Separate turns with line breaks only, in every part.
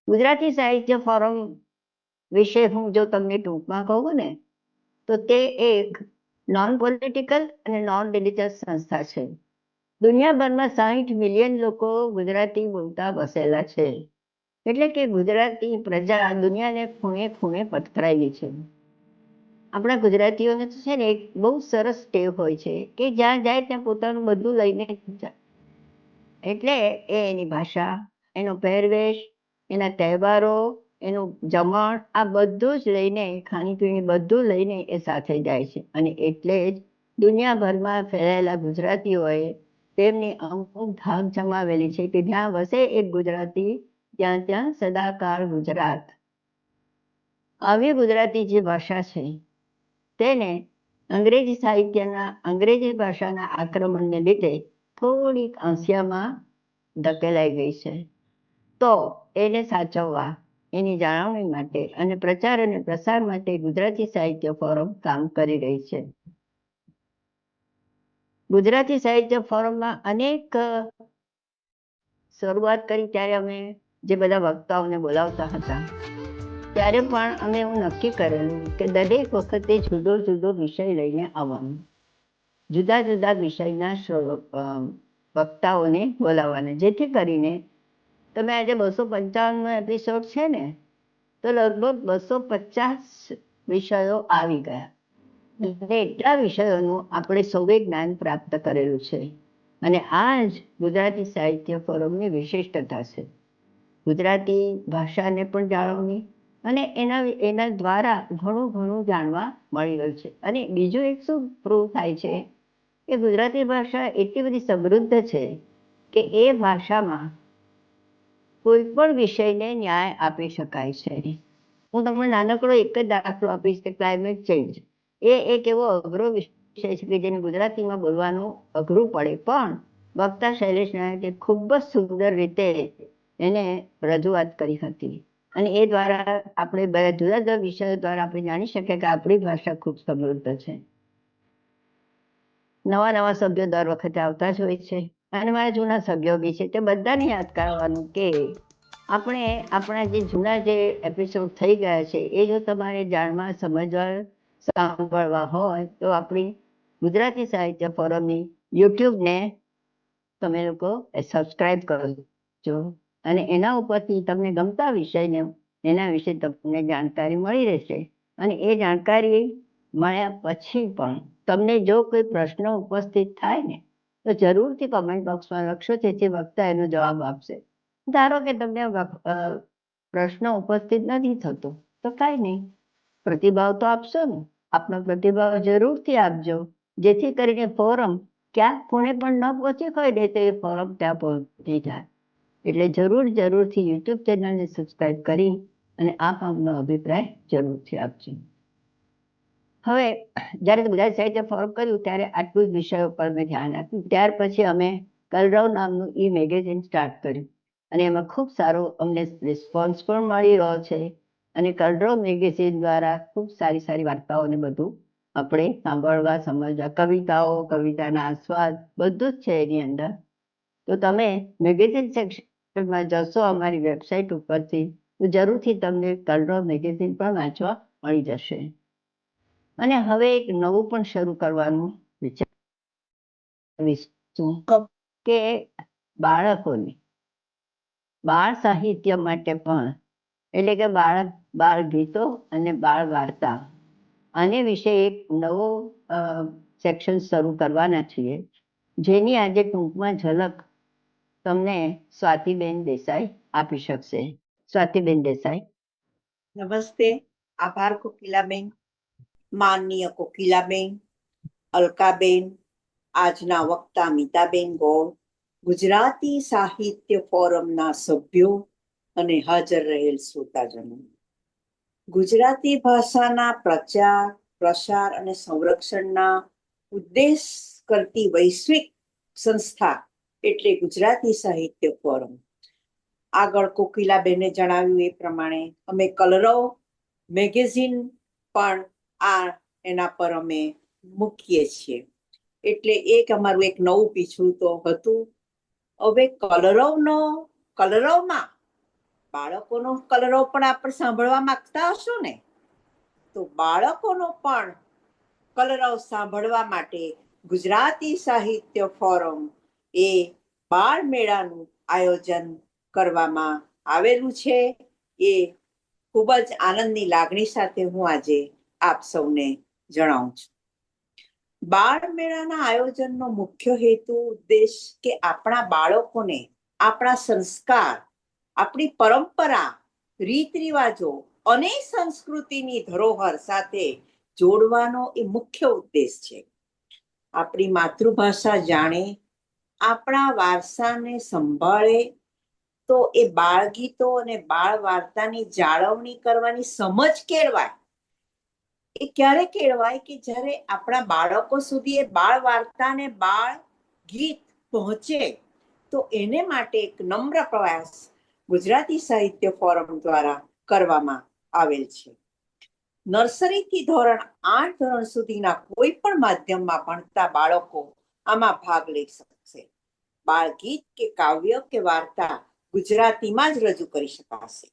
ગુજરાતી સાહિત્ય ફોરમ વિશે હું જો તમને ટૂંકમાં કહું ને, તો તે એક નોન પોલિટિકલ અને નોન રિલિજિયસ સંસ્થા છે. દુનિયાભરમાં 60 મિલિયન લોકો ગુજરાતી બોલતા વસેલા છે. એટલે કે ગુજરાતી પ્રજા દુનિયાને ખૂણે ખૂણે પથરાયેલી છે. આપણા ગુજરાતીઓને તો છે ને એક બહુ સરસ ટેવ હોય છે કે જ્યાં જાય ત્યાં પોતાનું બધું લઈને જાય. એટલે એની ભાષા, એનો પહેરવેશ, એના તહેવારો, એનું જમણ, આ બધું જ લઈને, ખાણીપીણી બધું લઈને એ સાથે જાય છે. અને એટલે જ દુનિયાભરમાં ફેલાયેલા ગુજરાતીઓએ તેમની અમુક ધાક જમાવેલી છે કે જ્યાં વસે એક ગુજરાતી ત્યાં ત્યાં સદાકાળ ગુજરાત. આવી ગુજરાતી જે ભાષા છે તેને અંગ્રેજી ભાષાના આક્રમણને લીધે થોડીક આંસિયામાં ધકેલાઈ ગઈ છે. તો એને સાચવવા, એની જાળવણી માટે અને પ્રચાર અને પ્રસાર માટે ગુજરાતી સાહિત્ય ફોરમ કામ કરી રહી છે. ગુજરાતી સાહિત્ય ફોરમમાં અનેક શરૂઆત કરી ત્યારે અમે જે બધા વક્તાઓને બોલાવતા હતા ત્યારે પણ અમે એવું નક્કી કરેલું કે દરેક વખતે જુદો જુદો વિષય લઈને આવવાનું, જુદા જુદા વિષયના વક્તાઓને બોલાવવાના, જેથી કરીને તમે આજે 255નો એપિસોડ છે ને, તો લગભગ 250 વિષયો આવી ગયા. અને એટલા વિષયોનું આપણે સૌએ જ્ઞાન પ્રાપ્ત કરેલું છે. અને આ જ ગુજરાતી સાહિત્ય ફોરમની વિશિષ્ટતા છે. ગુજરાતી ભાષાને પણ જાળવણી અને એના દ્વારા ઘણું ઘણું જાણવા મળી રહ્યું છે. અને બીજું એક શું પ્રૂવ થાય છે કે ગુજરાતી ભાષા એટલી બધી સમૃદ્ધ છે કે એ ભાષામાં કોઈ પણ વિષયને ન્યાય આપી શકાય છે. હું તમને નાનકડો એક જ દાખલો આપીશ કે ક્લાઇમેટ ચેન્જ એ એક એવો અઘરો વિષય છે કે જેને ગુજરાતીમાં બોલવાનું અઘરું પડે, પણ વક્તા શૈલેષ નાયકે ખૂબ જ સુંદર રીતે એને રજૂઆત કરી હતી. અને એ દ્વારા આપણે બધા જુદા જુદા વિષયો દ્વારા આપણે જાણી શકીએ કે આપણી ભાષા ખૂબ સમૃદ્ધ છે. નવા નવા સભ્યો દર વખતે આવતા જ હોય છે અને મારા જૂના સભ્યો બી છે. તે બધાને યાદ કરવાનું કે આપણે આપણા જે જૂના જે એપિસોડ થઈ ગયા છે એ જો તમારે જાણવા, સમજવા, સાંભળવા હોય તો આપણી ગુજરાતી સાહિત્ય ફોરમની યુટ્યુબને તમે લોકો સબસ્ક્રાઇબ કરજો અને એના ઉપરથી તમને ગમતા વિષયને એના વિશે તમને જાણકારી મળી રહેશે. અને એ જાણકારી મળ્યા પછી પણ તમને જો કોઈ પ્રશ્ન ઉપસ્થિત થાય ને તો જરૂરથી કમેન્ટ બોક્સમાં લખશો, જેથી વક્તા એનો જવાબ આપશે. ધારો કે તમને પ્રશ્ન ઉપસ્થિત નથી થતો તો કાંઈ નહીં, પ્રતિભાવ તો આપશો ને. આપનો પ્રતિભાવ જરૂરથી આપજો, જેથી કરીને ફોરમ ક્યાંક ખૂણે પણ ન પહોંચી હોય ને તો એ ફોરમ ત્યાં પહોંચી જાય. એટલે જરૂરથી યુટ્યુબ ચેનલને સબસ્ક્રાઇબ કરી અને આપ આપનો અભિપ્રાય જરૂરથી આપજો. હવે જ્યારે ગુજરાતી સાહિત્ય ફોરમ કર્યું ત્યારે આટલું જ વિષયો પર મેં ધ્યાન આપ્યું. ત્યાર પછી અમે કલરવ નામનું મેગેઝિન સ્ટાર્ટ કર્યું અને એમાં ખૂબ સારો અમને રિસ્પોન્સ પણ મળી રહ્યો છે. અને કલરવ મેગેઝિન દ્વારા ખૂબ સારી સારી વાર્તાઓને બધું આપણે સાંભળવા, સમજવા, કવિતાઓ, કવિતાના આસ્વાદ બધું જ છે એની અંદર. તો તમે મેગેઝિન સેક્શનમાં જશો અમારી વેબસાઇટ ઉપરથી તો જરૂરથી તમને કલરવ મેગેઝિન પણ વાંચવા મળી જશે. અને હવે એક નવું પણ શરૂ કરવાનું વિચારીશું કે બાળકોને બાળ સાહિત્ય માટે પણ, એટલે કે બાળ ગીતો અને બાળ વાર્તા, આને વિશે એક નવો સેક્શન શરૂ કરવાના છીએ, જેની આજે ટૂંકમાં ઝલક તમને સ્વાતિબેન દેસાઈ આપી શકશે. સ્વાતિબેન દેસાઈ.
નમસ્તે. આભાર કોકિલાબેન. માનનીય કોકિલાબેન, અલકાબેન, આજના વક્તા મિતાબેન ગોળ, ગુજરાતી સાહિત્ય ફોરમના સભ્યો અને હાજર રહેલ શ્રોતાજનો. ગુજરાતી ભાષાના પ્રચાર, પ્રસાર અને સંરક્ષણના ઉદ્દેશ કરતી વૈશ્વિક સંસ્થા એટલે ગુજરાતી સાહિત્ય ફોરમ. આગળ કોકિલાબેને જણાવ્યું એ પ્રમાણે અમે કલરવ મેગેઝિન પણ એના પર અમે મૂકીએ છીએ. એટલે એક અમારું એક નવું પીછું તો હતું. હવે કલરવમાં બાળકોનો કલરવ પણ આપણે સાંભળવા માંગતા હશો ને? તો બાળકોનો પણ કલરવ સાંભળવા માટે ગુજરાતી સાહિત્ય ફોરમ એ બાળ મેળાનું આયોજન કરવામાં આવેલું છે. એ ખૂબ જ આનંદની લાગણી સાથે હું આજે આપ સૌને જણાવું છું. બાળ મેળાના આયોજનનો મુખ્ય હેતુ ઉદ્દેશ કે આપણા બાળકોને આપણા સંસ્કાર, આપણી પરંપરા, રીત રિવાજો અને સંસ્કૃતિની ધરોહર સાથે જોડવાનો એ મુખ્ય ઉદ્દેશ છે. આપણી માતૃભાષા જાણે, આપણા વારસાને સંભાળે, તો એ બાળ ગીતો અને બાળ વાર્તાની જાળવણી કરવાની સમજ કેળવાય. એ ક્યારે કેળવાય કે જ્યારે આપણા બાળકો સુધી એ બાળ વાર્તા ને બાળ ગીત પહોંચે. તો એને માટે એક નમ્ર પ્રયાસ ગુજરાતી સાહિત્ય ફોરમ દ્વારા કરવામાં આવેલ છે. નર્સરીથી ધોરણ 8 ધોરણ સુધીના કોઈ પણ માધ્યમમાં ભણતા બાળકો આમાં ભાગ લઈ શકશે. બાળ ગીત કે કાવ્ય કે વાર્તા ગુજરાતીમાં જ રજૂ કરી શકાશે.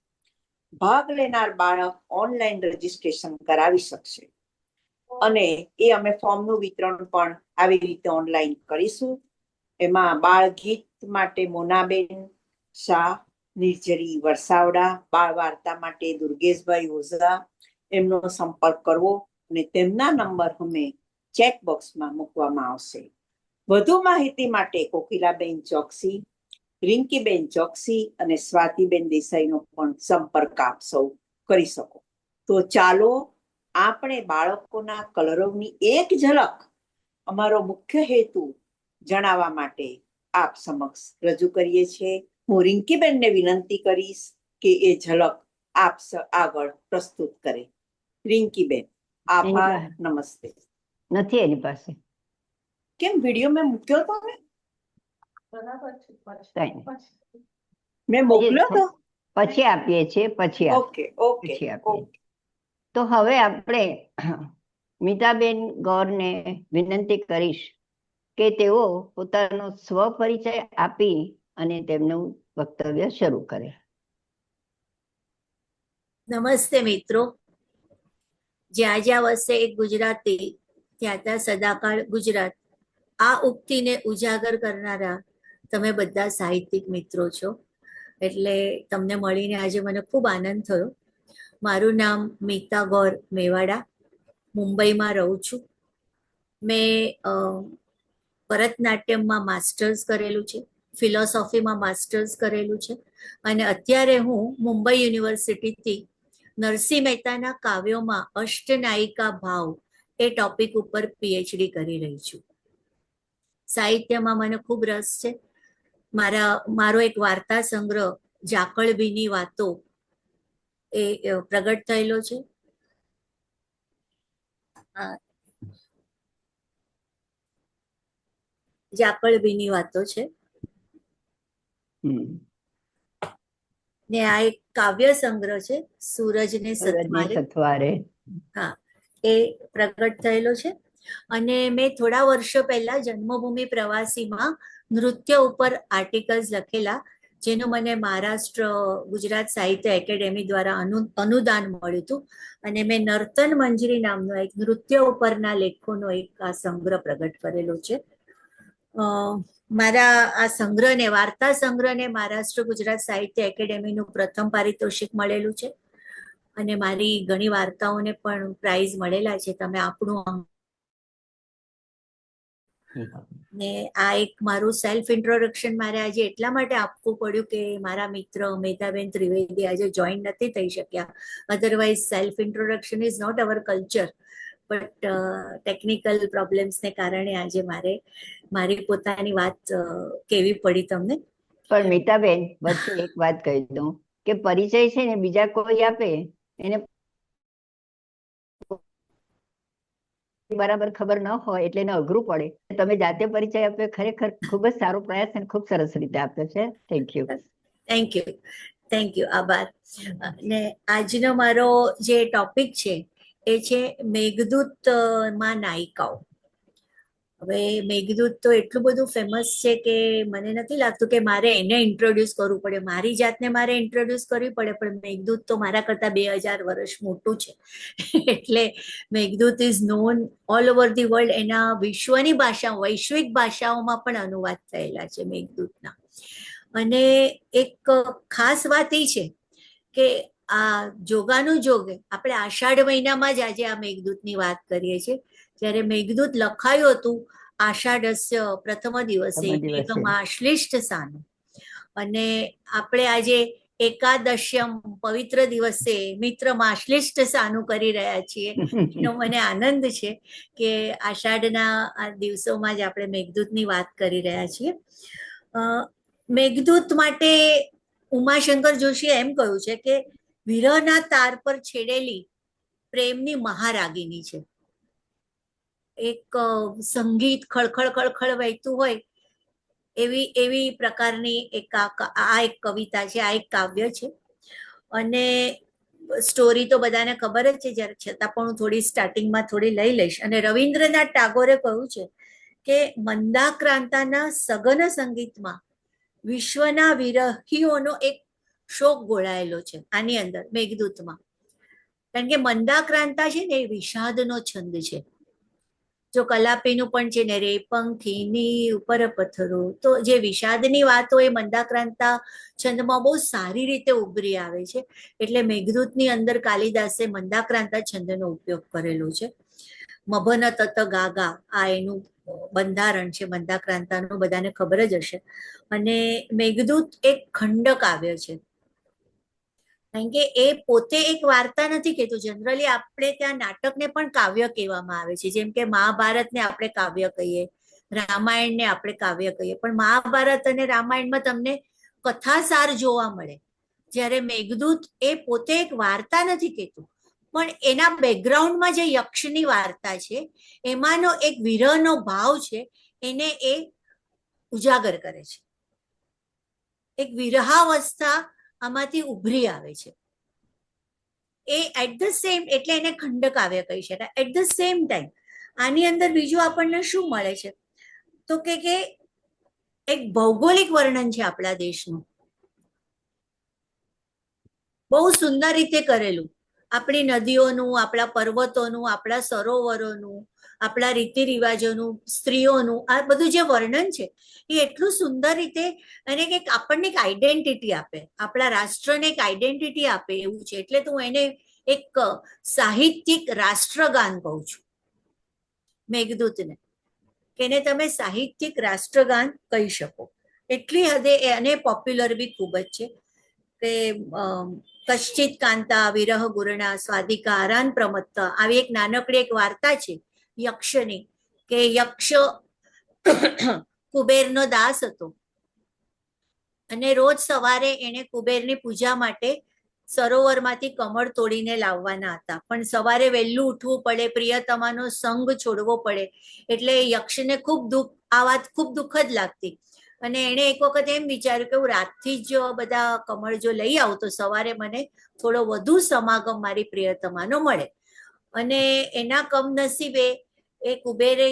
ભાગ લેનાર બાળક ઓનલાઈન રજીસ્ટ્રેશન કરાવી શકશે અને એ અમે ફોર્મનું વિતરણ પણ આવી રીતે ઓનલાઈન કરીશું. એમાં બાળ ગીત માટે મોનાબેન શાહ, નિર્જરી વરસાવડા, બાળ વાર્તા માટે દુર્ગેશભાઈ ઓઝા, એમનો સંપર્ક કરવો અને તેમના નંબર અમે ચેક બોક્સમાં મૂકવામાં આવશે. વધુ માહિતી માટે કોકિલાબેન ચોકસી, રિંકીબેન ચોકસી અને સ્વાતિબેન દેસાઈનો પણ સંપર્ક આપ સૌ કરી શકો. તો ચાલો આપણે બાળકોના કલરવની એક ઝલક અમારો મુખ્ય હેતુ જણાવવા માટે આપ સમક્ષ રજૂ કરીએ છીએ. હું રિંકીબેનને વિનંતી કરીશ કે એ ઝલક આપ આગળ પ્રસ્તુત કરે. રિંકીબેન, આભાર. નમસ્તે.
નથી એની પાસે.
કેમ વિડીયો મેં મૂક્યો તો ને? મેં મોકલ્યો તો?
પછી આપીએ છીએ.
Okay okay okay.
તો હવે આપણે મીતાબેન ગૌરને વિનંતી કરીશ કે તેઓ પોતાનો સ્વપરિચય આપી અને તેમનું વક્તવ્ય શરૂ કરે.
નમસ્તે મિત્રો. જ્યાં જ્યાં વસે એક ગુજરાતી ત્યાં ત્યાં સદાકાળ ગુજરાત. આ ઉક્તિને ઉજાગર કરનારા તમે બધા સાહિત્યિક મિત્રો છો, એટલે તમને મળીને આજે મને ખૂબ આનંદ થયો. મારું નામ મીતા ગૌર મેવાડા, મુંબઈમાં રહું છું. મેં ભરતનાટ્યમમાં માસ્ટર્સ કરેલું છે, ફિલોસોફીમાં માસ્ટર્સ કરેલું છે અને અત્યારે હું મુંબઈ યુનિવર્સિટીથી નરસિંહ મહેતાના કાવ્યોમાં અષ્ટનાયિકા ભાવ એ ટોપિક ઉપર પીએચડી કરી રહી છું. સાહિત્યમાં મને ખૂબ રસ છે. મારો એક વાર્તા સંગ્રહ ઝાકળભીની વાતો એ પ્રગટ થયેલો છે. ઝાકળભીની વાતો છે ને આ એક કાવ્ય સંગ્રહ છે સૂરજને સથવારે. હા, એ પ્રગટ થયેલો છે. અને મેં થોડા વર્ષો પહેલા જન્મભૂમિ પ્રવાસીમાં નૃત્ય ઉપર આર્ટિકલ્સ લખેલા, જેનું મને મહારાષ્ટ્ર ગુજરાત સાહિત્ય એકેડેમી દ્વારા અનુદાન મળ્યું હતું અને મેં નર્તન મંજરી નામનો એક નૃત્ય ઉપરના લેખોનો એક આ સંગ્રહ પ્રગટ કરેલો છે. મારા આ સંગ્રહને, વાર્તા સંગ્રહને મહારાષ્ટ્ર ગુજરાત સાહિત્ય એકેડેમીનું પ્રથમ પારિતોષિક મળેલું છે અને મારી ઘણી વાર્તાઓને પણ પ્રાઇઝ મળેલા છે. તમે આપણું ને આ એક મારું સેલ્ફ ઇન્ટ્રોડક્શન મારે આજે એટલા માટે આપવું પડ્યું કે મારા મિત્ર મેધાબેન ત્રિવેદી આજે જોઈન નથી થઈ શક્યા. Otherwise self introduction is not our culture, but technical પ્રોબ્લેમ્સને કારણે આજે મારી પોતાની વાત કેવી પડી તમને.
પણ મીતાબેન, વચ્ચે એક વાત કહી દઉં કે પરિચય છે ને બીજા કોઈ આપે એને બરાબર ખબર ન હોય એટલે એને અઘરું પડે. તમે જાતે પરિચય આપ્યો, ખરેખર ખૂબ જ સારો પ્રયાસ અને ખૂબ સરસ રીતે આપ્યો છે. Thank you.
થેન્ક યુ, આભાર. ને આજનો મારો જે ટોપિક છે એ છે મેઘદૂત માં નાયિકાઓ. હવે મેઘદૂત તો એટલું બધું ફેમસ છે કે મને નથી લાગતું કે મારે એને ઇન્ટ્રોડ્યુસ કરવું પડે. મારી જાતને મારે ઇન્ટ્રોડ્યુસ કરવી પડે, પણ મેઘદૂત તો મારા કરતા 2000 વર્ષ મોટું છે. એટલે Meghdoot is known all over the world. એના વિશ્વની ભાષા, વૈશ્વિક ભાષાઓમાં પણ અનુવાદ થયેલા છે મેઘદૂતના. અને એક ખાસ વાત એ છે કે આ જોગાનું જોગ, આપણે આષાઢ મહિનામાં જ આજે આ મેઘદૂતની વાત કરીએ છીએ. જ્યારે મેઘદૂત લખાયું હતું આષાઢસ્ય પ્રથમ દિવસે મેઘમાં શ્લિષ્ટ સાનું, અને આપણે આજે એકાદશ્યમ પવિત્ર દિવસે મિત્રમાં શ્લિષ્ટ સાનું કરી રહ્યા છીએ. એનો મને આનંદ છે કે આષાઢના આ દિવસોમાં જ આપણે મેઘદૂતની વાત કરી રહ્યા છીએ. મેઘદૂત માટે ઉમાશંકર જોશીએ એમ કહ્યું છે કે વિરહના તાર પર છેડેલી પ્રેમની મહારાગિની છે. એક સંગીત ખળખળ ખળખળ વહેતું હોય એવી પ્રકારની આ એક કવિતા છે, આ એક કાવ્ય છે. અને સ્ટોરી તો બધાને ખબર જ છે, જ્યારે છતાં પણ હું થોડી સ્ટાર્ટિંગમાં થોડી લઈ લઈશ. અને રવિન્દ્રનાથ ટાગોરે કહ્યું છે કે મંદાક્રાંતાના સઘન સંગીતમાં વિશ્વના વિરહીઓનો એક શોક ગોળાયેલો છે આની અંદર મેઘદૂતમાં. કારણ કે મંદાક્રાંતા છે ને એ વિષાદનો છંદ છે. જો કલાપીનું પણ છે ને, રે પંખીની ઉપર પથ્થરો, તો જે વિષાદની વાતો એ મંદાક્રાંતા છંદમાં બહુ સારી રીતે ઉભરી આવે છે. એટલે મેઘદૂતની અંદર કાલિદાસે મંદાક્રાંતા છંદનો ઉપયોગ કરેલો છે. મભન તત ગાગા આ એનું બંધારણ છે મંદાક્રાંતાનું, બધાને ખબર જ હશે. અને મેઘદૂત એક ખંડ કાવ્ય છે, કારણ કે એ પોતે એક વાર્તા નથી કહેતું. જનરલી આપણે ત્યાં નાટકને પણ કાવ્ય કહેવામાં આવે છે. જેમ કે મહાભારતને આપણે કાવ્ય કહીએ, રામાયણને આપણે કાવ્ય કહીએ, પણ મહાભારત અને રામાયણમાં તમને કથાસાર જોવા મળે. જ્યારે મેઘદૂત એ પોતે એક વાર્તા નથી કહેતું, પણ એના બેકગ્રાઉન્ડમાં જે યક્ષની વાર્તા છે, એમાંનો એક વિરહનો ભાવ છે, એને એ ઉજાગર કરે છે. એક વિરહાવસ્થા આમાંથી ઉભરી આવે છે. એ એટ ધ સેમ, એટલે એને ખંડ કાવ્ય કહી શકાય. એટ ધ સેમ ટાઈમ આની અંદર બીજું આપણને શું મળે છે તો કે એક ભૌગોલિક વર્ણન છે આપણા દેશનું, બહુ સુંદર રીતે કરેલું. આપણી નદીઓનું, આપણા પર્વતોનું, આપણા સરોવરોનું, આપણા રીતિ રિવાજોનું, સ્ત્રીઓનું, આ બધું જે વર્ણન છે એ એટલું સુંદર રીતે, અને કંઈક આપણને એક આઈડેન્ટિટી આપે, આપણા રાષ્ટ્રને એક આઈડેન્ટિટી આપે એવું છે. એટલે તો હું એને એક સાહિત્યિક રાષ્ટ્રગાન કહું છું મેઘદૂતને, કે એને તમે સાહિત્યિક રાષ્ટ્રગાન કહી શકો. એટલી હદે અને પોપ્યુલર બી ખૂબ જ છે કે કશ્ચિત કાંતા વિરહ ગુરણા સ્વાધિકા આરાન પ્રમત્તા, આવી એક નાનકડી એક વાર્તા છે યક્ષની, કે યક્ષ કુબેરનો દાસ હતો, અને રોજ સવારે એને કુબેરની પૂજા માટે સરોવરમાંથી કમળ તોડીને લાવવાના હતા. પણ સવારે વહેલું ઉઠવું પડે, પ્રિયતમાનો સંગ છોડવો પડે, એટલે યક્ષને ખૂબ દુઃખ, આ વાત ખૂબ દુઃખદ લાગતી. અને એણે એક વખત એમ વિચાર્યું કે હું રાતથી જ બધા કમળ જો લઈ આવું તો સવારે મને થોડો વધુ સમાગમ મારી પ્રિયતમાનો મળે. અને એના કમનસીબે એ કુબેરે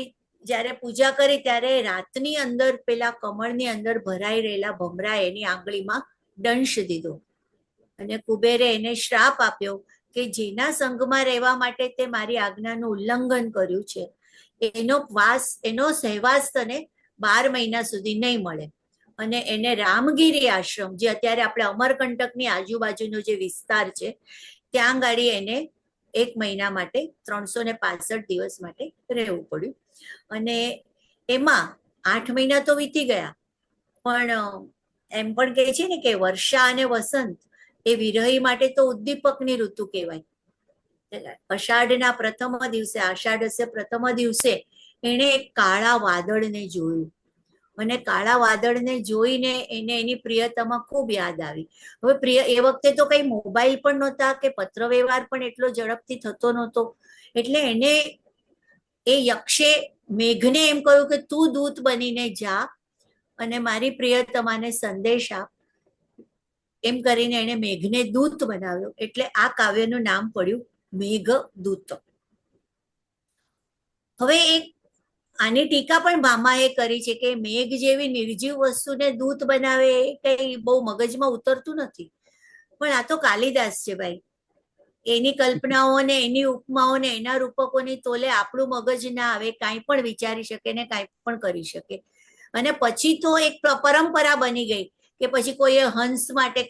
જ્યારે પૂજા કરી ત્યારે રાતની અંદર પેલા કમળની અંદર ભરાઈ રહેલા ભમરાએ એની આંગળીમાં દંશ દીધો, અને કુબેરે એને શ્રાપ આપ્યો કે જેના સંગમાં રહેવા માટે તે મારી આજ્ઞાનું ઉલ્લંઘન કર્યું છે, એનો સહેવાસ તને 12 મહિના સુધી નહીં મળે. અને એને રામગીરી આશ્રમ, જે અત્યારે આપણે અમરકંટકની આજુબાજુનો જે વિસ્તાર છે, ત્યાં ગાડી એને 1 મહિના માટે 365 દિવસ માટે રહેવું પડ્યું. અને એમાં 8 મહિના તો વીતી ગયા, પણ એમ પણ કહે છે ને કે વર્ષા અને વસંત એ વિરહી માટે તો ઉદ્દીપકની ઋતુ કહેવાય. અષાઢના પ્રથમ દિવસે, આષાઢસ્ય પ્રથમ દિવસે એણે એક કાળા વાદળને જોયું, અને કાળા વાદળને જોઈને એને એની પ્રિયતમા ખૂબ યાદ આવી. હવે એ વખતે તો કઈ મોબાઈલ પણ નહોતા કે પત્ર વ્યવહાર પણ એટલો ઝડપથી થતો નહોતો. એટલે એને એ યક્ષે મેઘને એમ કહ્યું કે તું દૂત બનીને જા અને મારી પ્રિયતમાને સંદેશ આપ. એમ કરીને એને મેઘને દૂત બનાવ્યો, એટલે આ કાવ્યનું નામ પડ્યું મેઘદૂત. હવે આની ટીકા પણ ભામાએ કરી છે કે મેઘ જેવી નિર્જીવ વસ્તુને દૂત બનાવે એ કઈ બહુ મગજમાં ઉતરતું નથી, પણ આ તો કાલિદાસ છે ભાઈ. એની કલ્પનાઓને, એની ઉપમાઓને, એના રૂપકોની તોલે આપણું મગજ ના આવે, કાંઈ પણ વિચારી શકે ને કાંઈ પણ કરી શકે. અને પછી તો એક પરંપરા બની ગઈ કે પછી કોઈએ હંસ માટે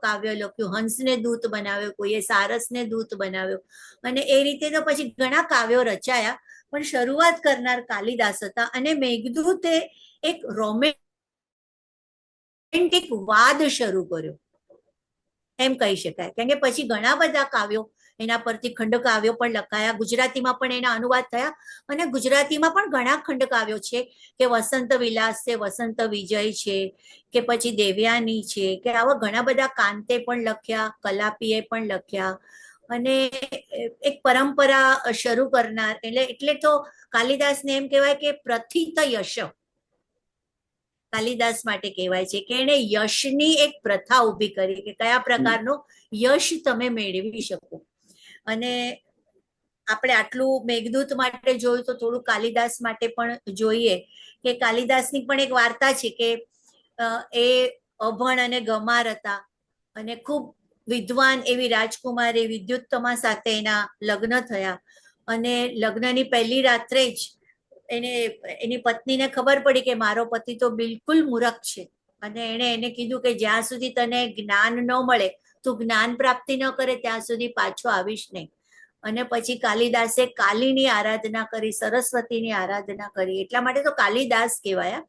કાવ્ય લખ્યું, હંસને દૂત બનાવ્યો, કોઈએ સારસને દૂત બનાવ્યો, અને એ રીતે તો પછી ઘણા કાવ્યો રચાયા. પણ શરૂઆત કરનાર કાલિદાસ હતા. અને મેઘદૂત એક રોમેન્ટિક વાદ શરૂ કર્યો એમ કહી શકાય. કારણ કે પછી ઘણા બધા કાવ્યો એના પરથી ખંડકાવ્યો પણ લખાયા, ગુજરાતીમાં પણ એના અનુવાદ થયા. અને ગુજરાતીમાં પણ ઘણા ખંડકાવ્યો છે કે વસંત વિલાસ છે, વસંત વિજય છે, કે પછી દેવ્યાની છે, કે આવા ઘણા બધા કાંતે પણ લખ્યા, કલાપીએ પણ લખ્યા. અને એક પરંપરા શરૂ કરનાર એટલે તો કાલિદાસને એમ કહેવાય કે પ્રથિત યશ કાલિદાસ માટે કહેવાય છે કે એને યશની એક પ્રથા ઊભી કરી કે કયા પ્રકારનો યશ તમે મેળવી શકો. અને આપણે આટલું મેઘદૂત માટે જોયું તો થોડું કાલિદાસ માટે પણ જોઈએ કે કાલિદાસની પણ એક વાર્તા છે કે એ અભણ અને ગમાર હતા અને ખૂબ વિદ્વાન એવી રાજકુમારી વિદ્યુત્તમા સાથે એના લગ્ન થયા. અને લગ્નની પહેલી રાત્રે જ એની પત્નીને ખબર પડી કે મારો પતિ તો બિલકુલ મૂરખ છે, અને એને કીધું કે જ્યાં સુધી તને જ્ઞાન ન મળે, તું જ્ઞાન પ્રાપ્તિ ન કરે ત્યાં સુધી પાછો આવીશ નહીં. અને પછી કાલિદાસે કાલીની આરાધના કરી, સરસ્વતીની આરાધના કરી, એટલા માટે તો કાલિદાસ કહેવાયા.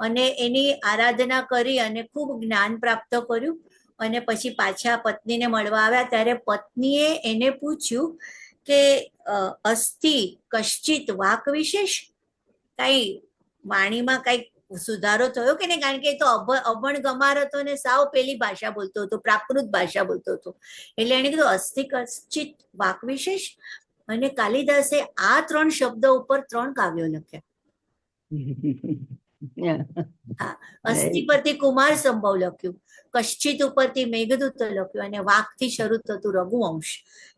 અને એની આરાધના કરી અને ખૂબ જ્ઞાન પ્રાપ્ત કર્યું. અને પછી પાછા પત્નીને મળવા આવ્યા ત્યારે પત્નીએ એને પૂછ્યું કે અસ્થિ કશ્ચિત વાક વિશેષ, કઈ વાણીમાં કઈ સુધારો થયો કે નહીં? કારણ કે એ તો અભણ ગમાર હતો ને સાવ પેલી ભાષા બોલતો હતો, પ્રાકૃત ભાષા બોલતો હતો. એટલે એને કીધું અસ્થિ કશ્ચિત વાક વિશેષ. અને કાલિદાસે આ 3 શબ્દો ઉપર 3 કાવ્યો લખ્યા. અસ્થિ પરથી કુમાર સંભવ લખ્યું, કશ્ચિત ઉપરથી મેઘદૂત લખ્યું, અને વાકથી શરૂ થતું રઘુવંશ.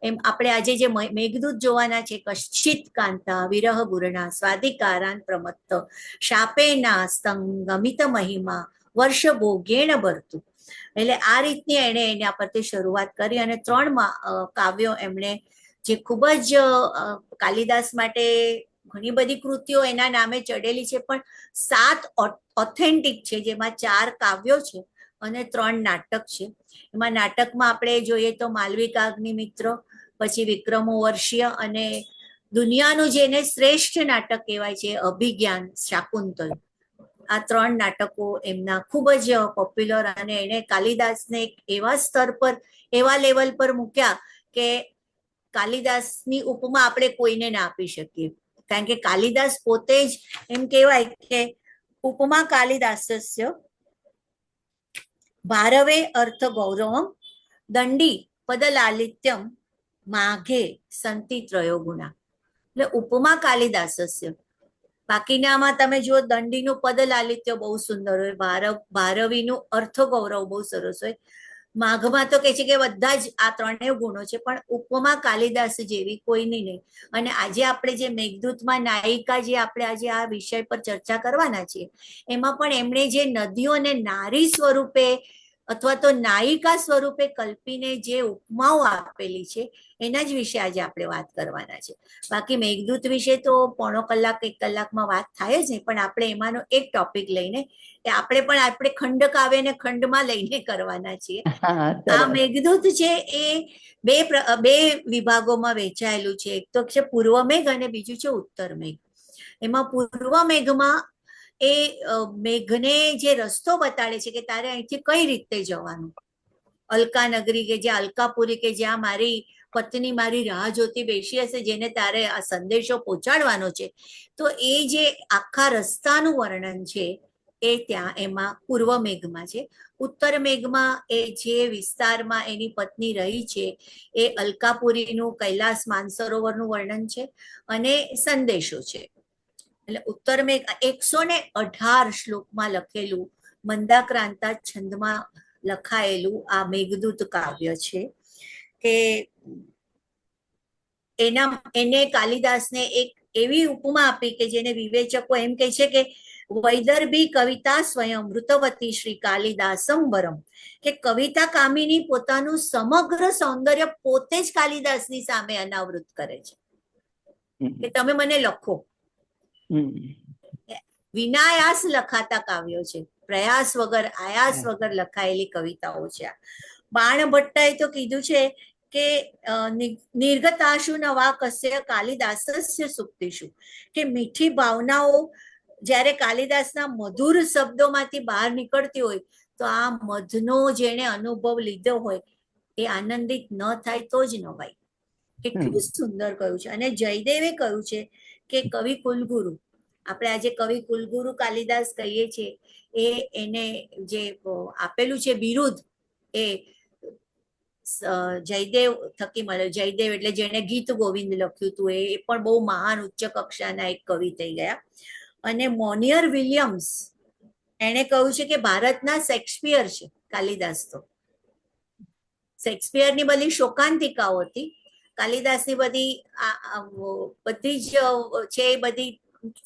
એમ આપણે આજે જે મેઘદૂત જોવાના છે, કશ્ચિત કાંતા વિરહ ગુરણા સ્વાધિકારાન પ્રમત્ત શાપેના સ્તંગમિત મહિમા વર્ષ ભોગેણ ભરતું. એટલે આ રીતની એણે એના પરથી શરૂઆત કરી. અને 3 કાવ્યો એમણે જે ખૂબ જ કાલિદાસ માટે ઘણી બધી કૃતિઓ એના નામે ચડેલી છે, પણ 7 ઓથેન્ટિક છે, જેમાં 4 કાવ્યો છે અને 3 નાટક છે. એમાં નાટકમાં આપણે જોઈએ તો માલવિકાગ્નિમિત્ર, પછી વિક્રમો વર્ષીય, અને દુનિયાનું જેને શ્રેષ્ઠ નાટક કહેવાય છે અભિજ્ઞાન શાકુંતલ. આ 3 નાટકો એમના ખૂબ જ પોપ્યુલર. અને એને કાલિદાસને એક એવા સ્તર પર, એવા લેવલ પર મૂક્યા કે કાલિદાસની ઉપમા આપણે કોઈને ના આપી શકીએ. કારણ કે કાલિદાસ પોતે જ એમ કહેવાય કે ઉપમા કાલિદાસસ્ય ભારવે અર્થ ગૌરવમ દંડી પદલાલિત્યમ માઘે સંતિ ત્રયો ગુણા. એટલે ઉપમા કાલિદાસસ્ય. બાકીનામાં તમે જુઓ દંડીનું પદ લાલિત્ય બહુ સુંદર હોય, ભારવીનું અર્થ ગૌરવ બહુ સરસ હોય, માઘમાં તો કે છે કે બધા જ આ 3 ગુણો છે, પણ ઉપમા કાલિદાસ જેવી કોઈની નહીં. અને આજે આપણે જે મેઘદૂતમાં નાયિકા, જે આપણે આજે આ વિષય પર ચર્ચા કરવાના છીએ, એમાં પણ એમણે જે નદીઓને નારી સ્વરૂપે અથવા તો નાયિકા સ્વરૂપે કલ્પીને જે ઉપમાઓ આપેલી છે, એના જ વિશે આજે આપણે વાત કરવાના છે. બાકી મેઘદૂત વિશે તો પોણો કલાક 1 કલાકમાં વાત થાય જ નહીં, પણ આપણે એમાંનો એક ટોપિક લઈને આપણે ખંડ કાવ્યને ખંડમાં લઈને કરવાના છીએ. આ મેઘદૂત છે એ બે વિભાગોમાં વહેંચાયેલું છે. એક તો છે પૂર્વ મેઘ અને બીજું છે ઉત્તર મેઘ. એમાં પૂર્વ મેઘમાં એ મેઘને જે રસ્તો બતાડે છે કે તારે અહીંથી કઈ રીતે જવાનું. અલકા નગરી કે જ્યાં અલકાપુરી, કે જ્યાં મારી પત્ની મારી રાહ જોતી બેસી હશે, જેને તારે આ સંદેશો પહોંચાડવાનો છે, તો એ જે આખા રસ્તાનું વર્ણન છે એ ત્યાં એમાં પૂર્વ મેઘમાં છે. ઉત્તર મેઘમાં એ જે વિસ્તારમાં એની પત્ની રહી છે એ અલકાપુરીનું કૈલાસ માનસરોવરનું વર્ણન છે અને સંદેશો છે. એટલે ઉત્તર મેઘ 118 શ્લોકમાં લખેલું, મંદાક્રાંતા છંદમાં લખાયેલું આ મેઘદૂત કાવ્ય છે કે એને કાલિદાસને એક એવી ઉપમા આપી કે જેને વિવેચકો એમ કહે છે કે વૈદર્ભી કવિતા સ્વયં મૃતવતી શ્રી કાલિદાસમ વરમ, કે કવિતા કામિની પોતાનું સમગ્ર સૌંદર્ય પોતે જ કાલિદાસની સામે અનાવૃત કરે છે કે તમે મને લખો. વિનાયાસ લખાતા કાવ્યો છે, પ્રયાસ વગર આયાસ વગર લખાયેલી કવિતાઓ છે. બાણભટ્ટાએ તો કીધું છે કે નિર્ગતાશુ નવા કસ્ય કાલિદાસસ્ય સુક્તિષુ, કે મીઠી ભાવનાઓ જ્યારે કાલિદાસના મધુર શબ્દોમાંથી બહાર નીકળતી હોય તો આ મધનો જેણે અનુભવ લીધો હોય એ આનંદિત ન થાય તો જ નવાય. કેટલું સુંદર કહ્યું છે. અને જયદેવે કહ્યું છે કે કવિ કુલગુરુ, આપણે આજે કવિ કુલગુરુ કાલિદાસ કહીએ છીએ, એને જે આપેલું છે બિરુદ એ જયદેવ થકી મળ્યો. જયદેવ એટલે જેને ગીત ગોવિંદ લખ્યું હતું, એ પણ બહુ મહાન ઉચ્ચ કક્ષાના એક કવિ થઈ ગયા. અને મોનિયર વિલિયમ્સ એણે કહ્યું છે કે ભારતના શેક્સપિયર છે કાલિદાસ. તો શેક્સપિયરની બધી શોકાંતિકાઓ હતી, કાલિદાસની બધી જ છે એ બધી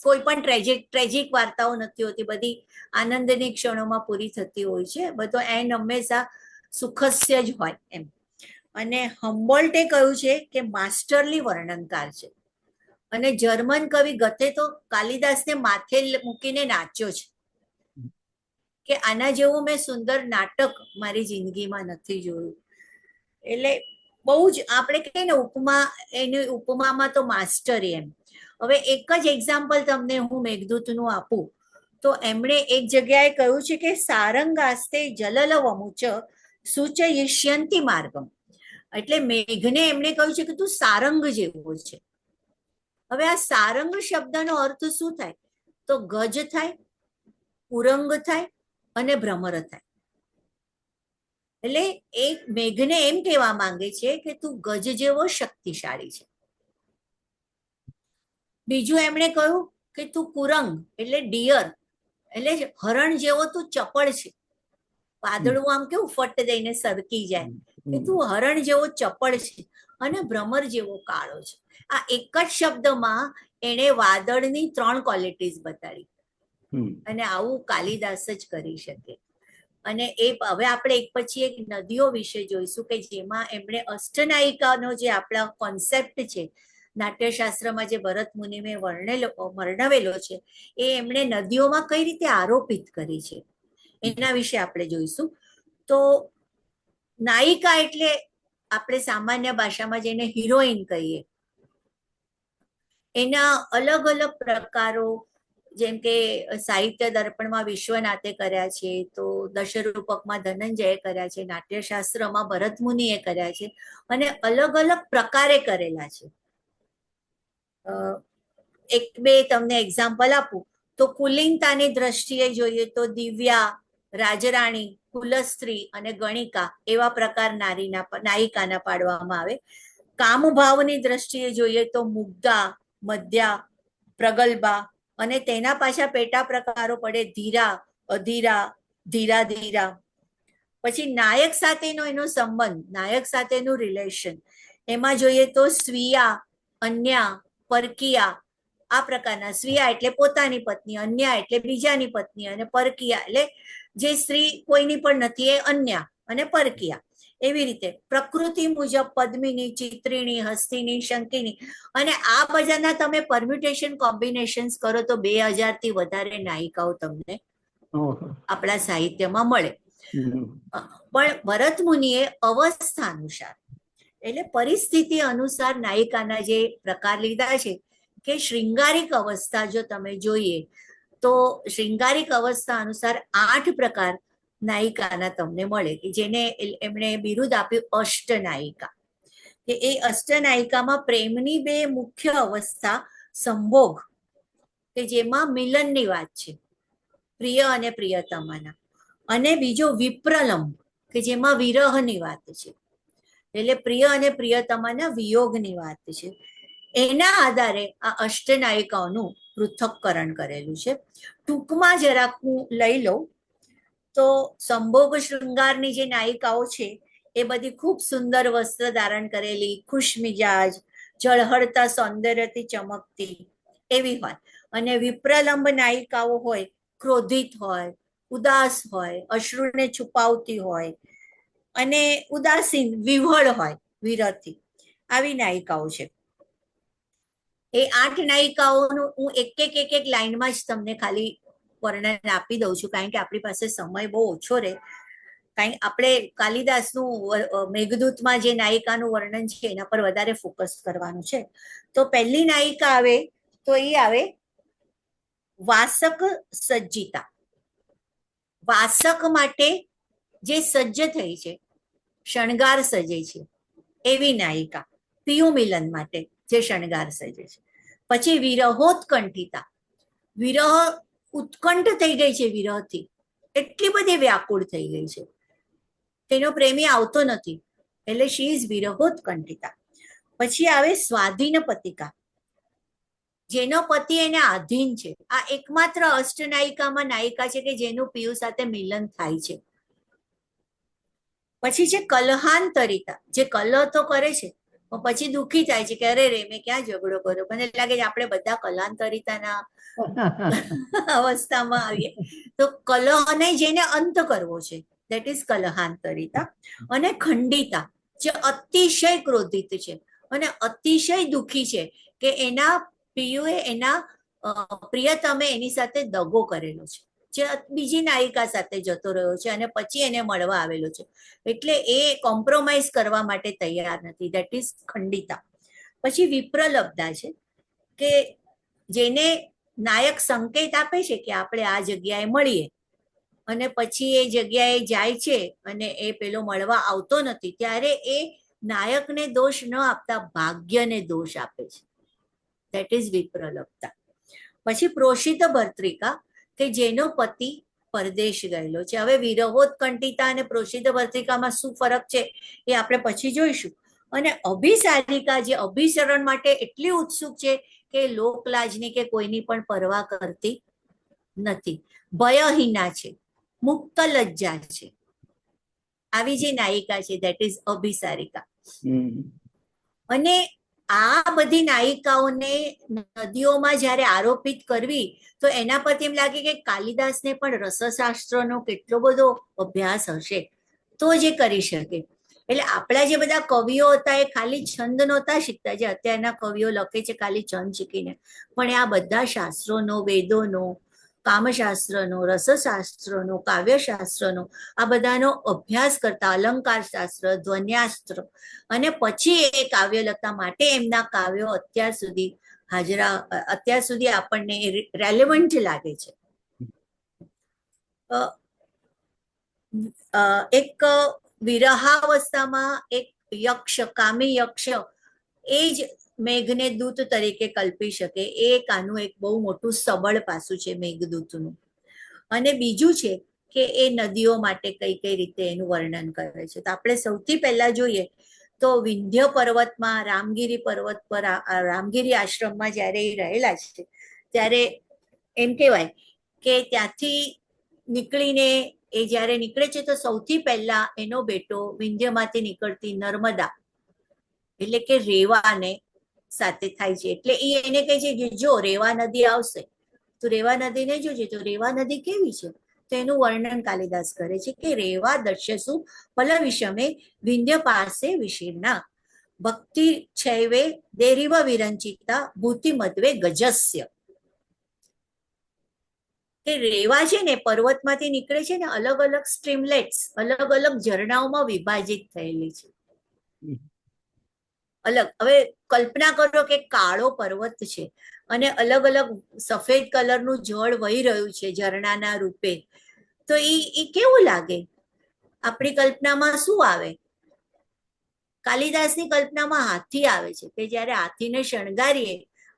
કોઈ પણ ટ્રેજિક વાર્તાઓ નથી હોતી, બધી આનંદની ક્ષણોમાં પૂરી થતી હોય છે. બધો એન્ડ હંમેશા સુખસ્ય જ હોય એમ. અને હમ્બોલ્ટે કહ્યું છે કે માસ્ટરલી વર્ણનકાર છે. અને જર્મન કવિ ગતે તો કાલિદાસને માથે મૂકીને નાચ્યો છે કે આના જેવું મેં સુંદર નાટક મારી જિંદગીમાં નથી જોયું. એટલે બહુ જ આપણે કહીએ ને ઉપમા, એની ઉપમામાં તો માસ્ટરી એમ. હવે એક જ એક્ઝામ્પલ તમને હું મેઘદૂતનું આપું તો એમણે એક જગ્યાએ કહ્યું છે કે સારંગાસ્તે જલલવમુચ સૂચયિષ્યંતિ માર્ગમ, એટલે મેઘને એમણે કહ્યું છે કે તું સારંગ જેવો છે. હવે આ સારંગ શબ્દનો અર્થ શું થાય? તો ગજ થાય, ઉરંગ થાય અને ભ્રમર થાય. એટલે એ મેઘને એમ કહેવા માંગે છે કે તું ગજ જેવો શક્તિશાળી છે. બીજું એમણે કહ્યું કે તું કુરંગ એટલે ડિયર, એટલે હરણ જેવો તું ચપળ છે. વાદળું આમ કેવું ફટ દઈને સરકી જાય, કે તું હરણ જેવો ચપળ છે. અને ભ્રમર જેવો કાળો છે. આ એક જ શબ્દમાં એને વાદળની 3 ક્વોલિટીઝ બતાડી. અને આવું કાલિદાસ જ કરી શકે. અને એ હવે આપણે એક પછી એક નદીઓ વિશે જોઈશું કે જેમાં એમણે અષ્ટનાયિકાનો જે આપણા કોન્સેપ્ટ છે નાટ્યશાસ્ત્રમાં, જે ભરત મુનિએ વર્ણવેલો છે, એ એમણે નદીઓમાં કઈ રીતે આરોપિત કરી છે એના વિશે આપણે જોઈશું. તો નાયિકા એટલે આપણે સામાન્ય ભાષામાં જેને હિરોઈન કહીએ, એના અલગ અલગ પ્રકારો, જેમ કે સાહિત્ય દર્પણમાં વિશ્વનાથે કર્યા છે, તો દશરૂપકમાં ધનંજયે કર્યા છે, નાટ્યશાસ્ત્રમાં ભરત મુનિએ કર્યા છે, અને અલગ અલગ પ્રકારે કરેલા છે. એક બે તમને એક્ઝામ્પલ આપું તો કુલીનતાની દ્રષ્ટિએ જોઈએ તો દિવ્યા, રાજરાણી, કુલસ્ત્રી અને ગણિકા એવા પ્રકાર નાયિકાના પાડવામાં આવે. કામભાવની દ્રષ્ટિએ જોઈએ તો મુગ્ધા, મધ્યા, પ્રગલ્ભા, અને તેના પાછા પેટા પ્રકારો પડે ધીરા, અધીરા, ધીરા ધીરા. પછી નાયક સાથેનો એનો સંબંધ, નાયક સાથેનું રિલેશન, એમાં જોઈએ તો સ્વીયા, અન્યા, પરકીયા, આ પ્રકારના. સ્વીયા એટલે પોતાની પત્ની, અન્યા એટલે બીજાની પત્ની, અને પરકીયા એટલે જે સ્ત્રી કોઈની પણ નથી એ અન્યા, અને પરકીયા. એવી રીતે પ્રકૃતિ મુજબ પદ્મિની, ચિત્રીણી, હસ્તિની, શંકિની, અને આ બધાના તમે પરમ્યુટેશન કોમ્બિનેશન્સ કરો તો 2000 થી વધારે નાયિકાઓ તમને આપણા સાહિત્યમાં મળે. પણ ભરત મુનિએ અવસ્થા અનુસાર એટલે પરિસ્થિતિ અનુસાર નાયિકાના જે પ્રકાર લીધા છે કે શૃંગારિક અવસ્થા જો તમે જોઈએ તો શૃંગારિક અવસ્થા અનુસાર 8 પ્રકાર નાયિકાના તમને મળે કે જેને એમણે બિરુદ આપ્યું અષ્ટનાયિકા. કે એ અષ્ટનાયિકામાં પ્રેમની 2 મુખ્ય અવસ્થા, સંભોગ કે જેમાં મિલનની વાત છે પ્રિય અને પ્રિયતમાના, અને બીજો વિપ્રલંબ કે જેમાં વિરહની વાત છે, એટલે પ્રિય અને પ્રિયતમાના વિયોગની વાત છે. એના આધારે આ અષ્ટનાયિકાઓનું પૃથ્થકરણ કરેલું છે. ટૂંકમાં જરાક હું લઈ લઉં તો સંભોગ શૃંગારની જે નાયિકાઓ છે એ બધી ખૂબ સુંદર વસ્ત્ર ધારણ કરેલી, ખુશ મિજાજ, ઝળહળતા સૌંદર્યથી ચમકતી, એવી હોય. અને વિપ્રલંબ નાયિકાઓ હોય, ક્રોધિત હોય, ઉદાસ હોય, અશ્રુને છુપાવતી હોય અને ઉદાસીન વિહવળ હોય વિરહથી, આવી નાયિકાઓ છે. એ 8 નાયિકાઓનું હું એક લાઈનમાં જ તમને ખાલી વર્ણન આપી દઉં છું, કારણ કે આપણી પાસે સમય બહુ ઓછો રહે. કારણ આપણે કાલિદાસનું મેઘદૂતમાં જે નાયિકાનું વર્ણન છે એના પર વધારે ફોકસ કરવાનું છે. તો પહેલી નાયિકા આવે તો એ આવે વાસક સજ્જિતા. વાસક માટે જે સજ્જ થઈ છે, શણગાર સજે છે, એવી નાયિકા. પિયુ મિલન માટે જે શણગાર સજે છે. પછી વિરહોત્કંઠિતા, વિરહ ઉત્કંઠ થઈ ગઈ છે, વિરહથી એટલી બધી વ્યાકુળ થઈ ગઈ છે, તેનો પ્રેમી આવતો નથી, એટલે શી ઇઝ વિરહોત્કંઠિતા. પછી આવે સ્વાધીન પતિકા, જેનો પતિ એને આધીન છે. આ એકમાત્ર અષ્ટનાયિકામાં નાયિકા છે કે જેનું પિયુ સાથે મિલન થાય છે. પછી છે કલહાંતરિતા, જે કલહ તો કરે છે પણ પછી દુઃખી થાય છે કે અરે રે મેં ક્યાં ઝઘડો કર્યો. મને લાગે છે આપણે બધા કલહાંતરિતાના અવસ્થામાં આવીએ. તો કલહને જેને અંત કરવો છે, દેટ ઇઝ કલહાંતરિતા. અને ખંડિતા, જે અતિશય ક્રોધિત છે અને અતિશય દુઃખી છે કે એના પિયુએ એના પ્રિયતમે એની સાથે દગો કરેલો છે, જે બીજી નાયિકા સાથે જતો રહ્યો છે અને પછી એને મળવા આવેલો છે, એટલે એ કોમ્પ્રોમાઇઝ કરવા માટે તૈયાર નથી, દેટ ઇઝ ખંડિતા. પછી વિપ્રલબ્ધા છે કે જેને નાયક સંકેત આપે છે કે આપણે આ જગ્યાએ મળીએ, અને પછી એ જગ્યાએ જાય છે અને એ પેલો મળવા આવતો નથી, ત્યારે એ નાયકને દોષ ન આપતા ભાગ્યને દોષ આપે છે, દેટ ઇઝ વિપ્રલબ્ધા. પછી પ્રોષિત ભર્તૃકા, કે જેનો પતિ પરદેશ ગયેલો છે. હવે વિરહોત્કંઠિતા અને પ્રોષિત ભર્તૃકામાં શું ફરક છે એ આપણે પછી જોઈશું. અને અભિસારિકા, જે અભિસરણ માટે એટલી ઉત્સુક છે કે લોકલાજની કે કોઈની પણ પરવા કરતી નથી. ભયહીના છે, મુક્ત લજ્જા છે, આવી જે નાયિકા છે દેટ ઇઝ અભિસારિકા. અને આ બધી નાયિકાઓને નદીઓમાં જ્યારે આરોપિત કરવી, તો એના પરથી એમ લાગે કે કાલિદાસને પણ રસશાસ્ત્રનો કેટલો બધો અભ્યાસ હશે તો જે કરી શકે. એટલે આપણા જે બધા કવિઓ હતા એ ખાલી છંદ નહોતા શીખતા, જે અત્યારના કવિઓ લખે છે ખાલી છંદ શીખીને, પણ આ બધા શાસ્ત્રોનો, વેદોનો, કામશાસ્ત્રનો, રસશાસ્ત્રનો, કાવ્યશાસ્ત્રનો, આ બધાનો અભ્યાસ કરતા, અલંકાર શાસ્ત્ર, ધ્વન્યાસ્ત્ર, અને પછી એ કાવ્ય લખતા માટે એમના કાવ્યો અત્યાર સુધી આપણને રેલેવન્ટ લાગે છે. એક વિરહાવસ્થામાં એક યક્ષ, કામી યક્ષ, એ જ મેઘને દૂત તરીકે કલ્પી શકે, એ આનું એક બહુ મોટું સબળ પાસું છે મેઘદૂતનું. અને બીજું છે કે એ નદીઓ માટે કઈ કઈ રીતે એનું વર્ણન કરે છે. તો આપણે સૌથી પહેલા જોઈએ તો વિંધ્ય પર્વતમાં, રામગીરી પર્વત પર, રામગીરી આશ્રમમાં જ્યારે એ રહેલા છે, ત્યારે એમ કહેવાય કે ત્યાંથી નીકળીને એ જ્યારે નીકળે છે તો સૌથી પહેલા એનો બેટો વિંધ્યમાંથી નીકળતી નર્મદા, એટલે કે રેવાને સાથે થાય છે. એટલે એ એને કહે છે કે જો રેવા નદી આવશે તો રેવા નદીને જોજે, તો રેવા નદી કેવી છે, તો એનું વર્ણન કાલિદાસ કરે છે કે રેવા દર્શસુ પલવિષમે વિંધ્ય પાસે વિશીર્ણા ભક્તિ છૈવે દેરીવ વિરંચિતા ભૂતિ મધ્વે ગજસ્ય. કે રેવા છે ને પર્વતમાંથી નીકળે છે ને અલગ અલગ સ્ટ્રીમલેટ્સ, અલગ અલગ ઝરણાઓમાં વિભાજિત થયેલી છે. અલગ, હવે કલ્પના કરો કે કાળો પર્વત છે અને અલગ અલગ સફેદ કલરનું જળ વહી રહ્યું છે ઝરણાના રૂપે, તો એ કેવું લાગે? આપણી કલ્પનામાં શું આવે? કાલિદાસની કલ્પનામાં હાથી આવે છે, કે જ્યારે હાથીને શણગારીએ,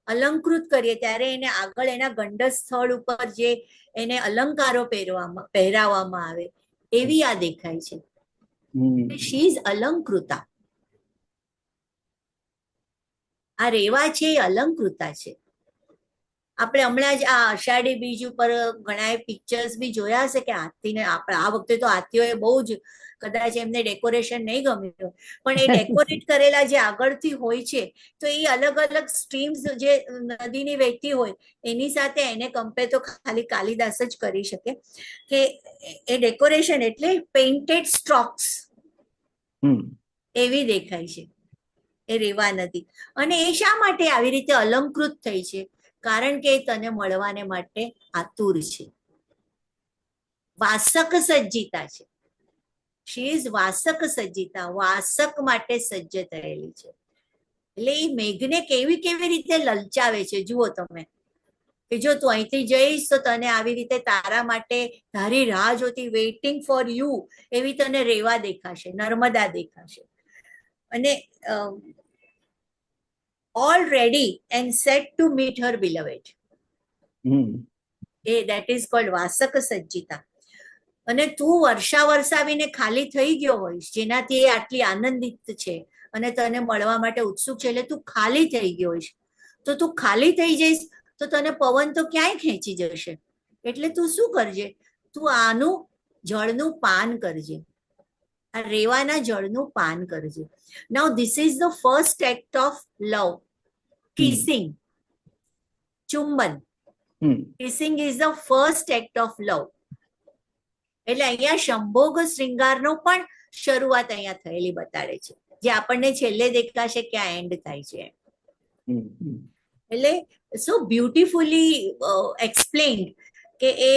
અલંકૃત કરીએ, ત્યારે એને આગળ એના ગંડ સ્થળ ઉપર જે એને અલંકારો પહેરાવવામાં આવે એવી આ દેખાય છે. She is Alankrita. આ રેવા છે એ અલંકૃતા છે. આપણે હમણાં જ આ અષાઢી બીજ ઉપર ઘણા પિક્ચર્સ બી જોયા હશે કે હાથીને, આપણે આ વખતે તો હાથીઓએ બહુ જ કદાચ એમને ડેકોરેશન નહીં ગમ્યું, પણ એ ડેકોરેટ કરેલા જે આગળથી હોય છે, તો એ અલગ અલગ સ્ટ્રીમ્સ જે નદીની વહેતી હોય એની સાથે એને કમ્પેર તો ખાલી કાલિદાસ જ કરી શકે, કે એ ડેકોરેશન એટલે પેઇન્ટેડ સ્ટ્રોક્સ એવી દેખાય છે એ રેવા નદી. અને એ શા માટે આવી રીતે અલંકૃત થઈ છે? કારણ કે તને મળવાને માટે આતુર છે, વાસક સજ્જિતા છે. શી ઇઝ વાસક સજ્જિતા, વાસક માટે સજ્જ થયેલી છે. એટલે એ મેઘને કેવી કેવી રીતે લલચાવે છે જુઓ તમે, કે જો તું અહીંથી જઈશ તો તને આવી રીતે તારા માટે તારી રાહ જોતી, વેઇટિંગ ફોર યુ, એવી તને રેવા દેખાશે, નર્મદા દેખાશે. અને all ready and set to meet her beloved. That is called વાસક સજ્જિતા. અને તું વરસાવીને ખાલી થઈ ગયો હોઈશ, જેનાથી એ આટલી આનંદિત છે અને તને મળવા માટે ઉત્સુક છે, એટલે તું ખાલી થઈ ગયો હોઈશ. તો તું ખાલી થઈ જઈશ તો તને પવન તો ક્યાંય ખેંચી જશે. એટલે તું શું કરજે, તું આનું જળનું પાન કરજે, આ રેવાના જળનું પાન કરજે. Now this is the first act of love, kissing, ચુંબન. Kissing is the first act of love. એટલે અહીંયા સંભોગ શૃંગારનો પણ શરૂઆત અહીંયા થયેલી બતાડે છે, જે આપણને છેલ્લે દેખાશે ક્યાં એન્ડ થાય છે. એટલે સો બ્યુટીફુલી એક્સપ્લેન્ડ કે એ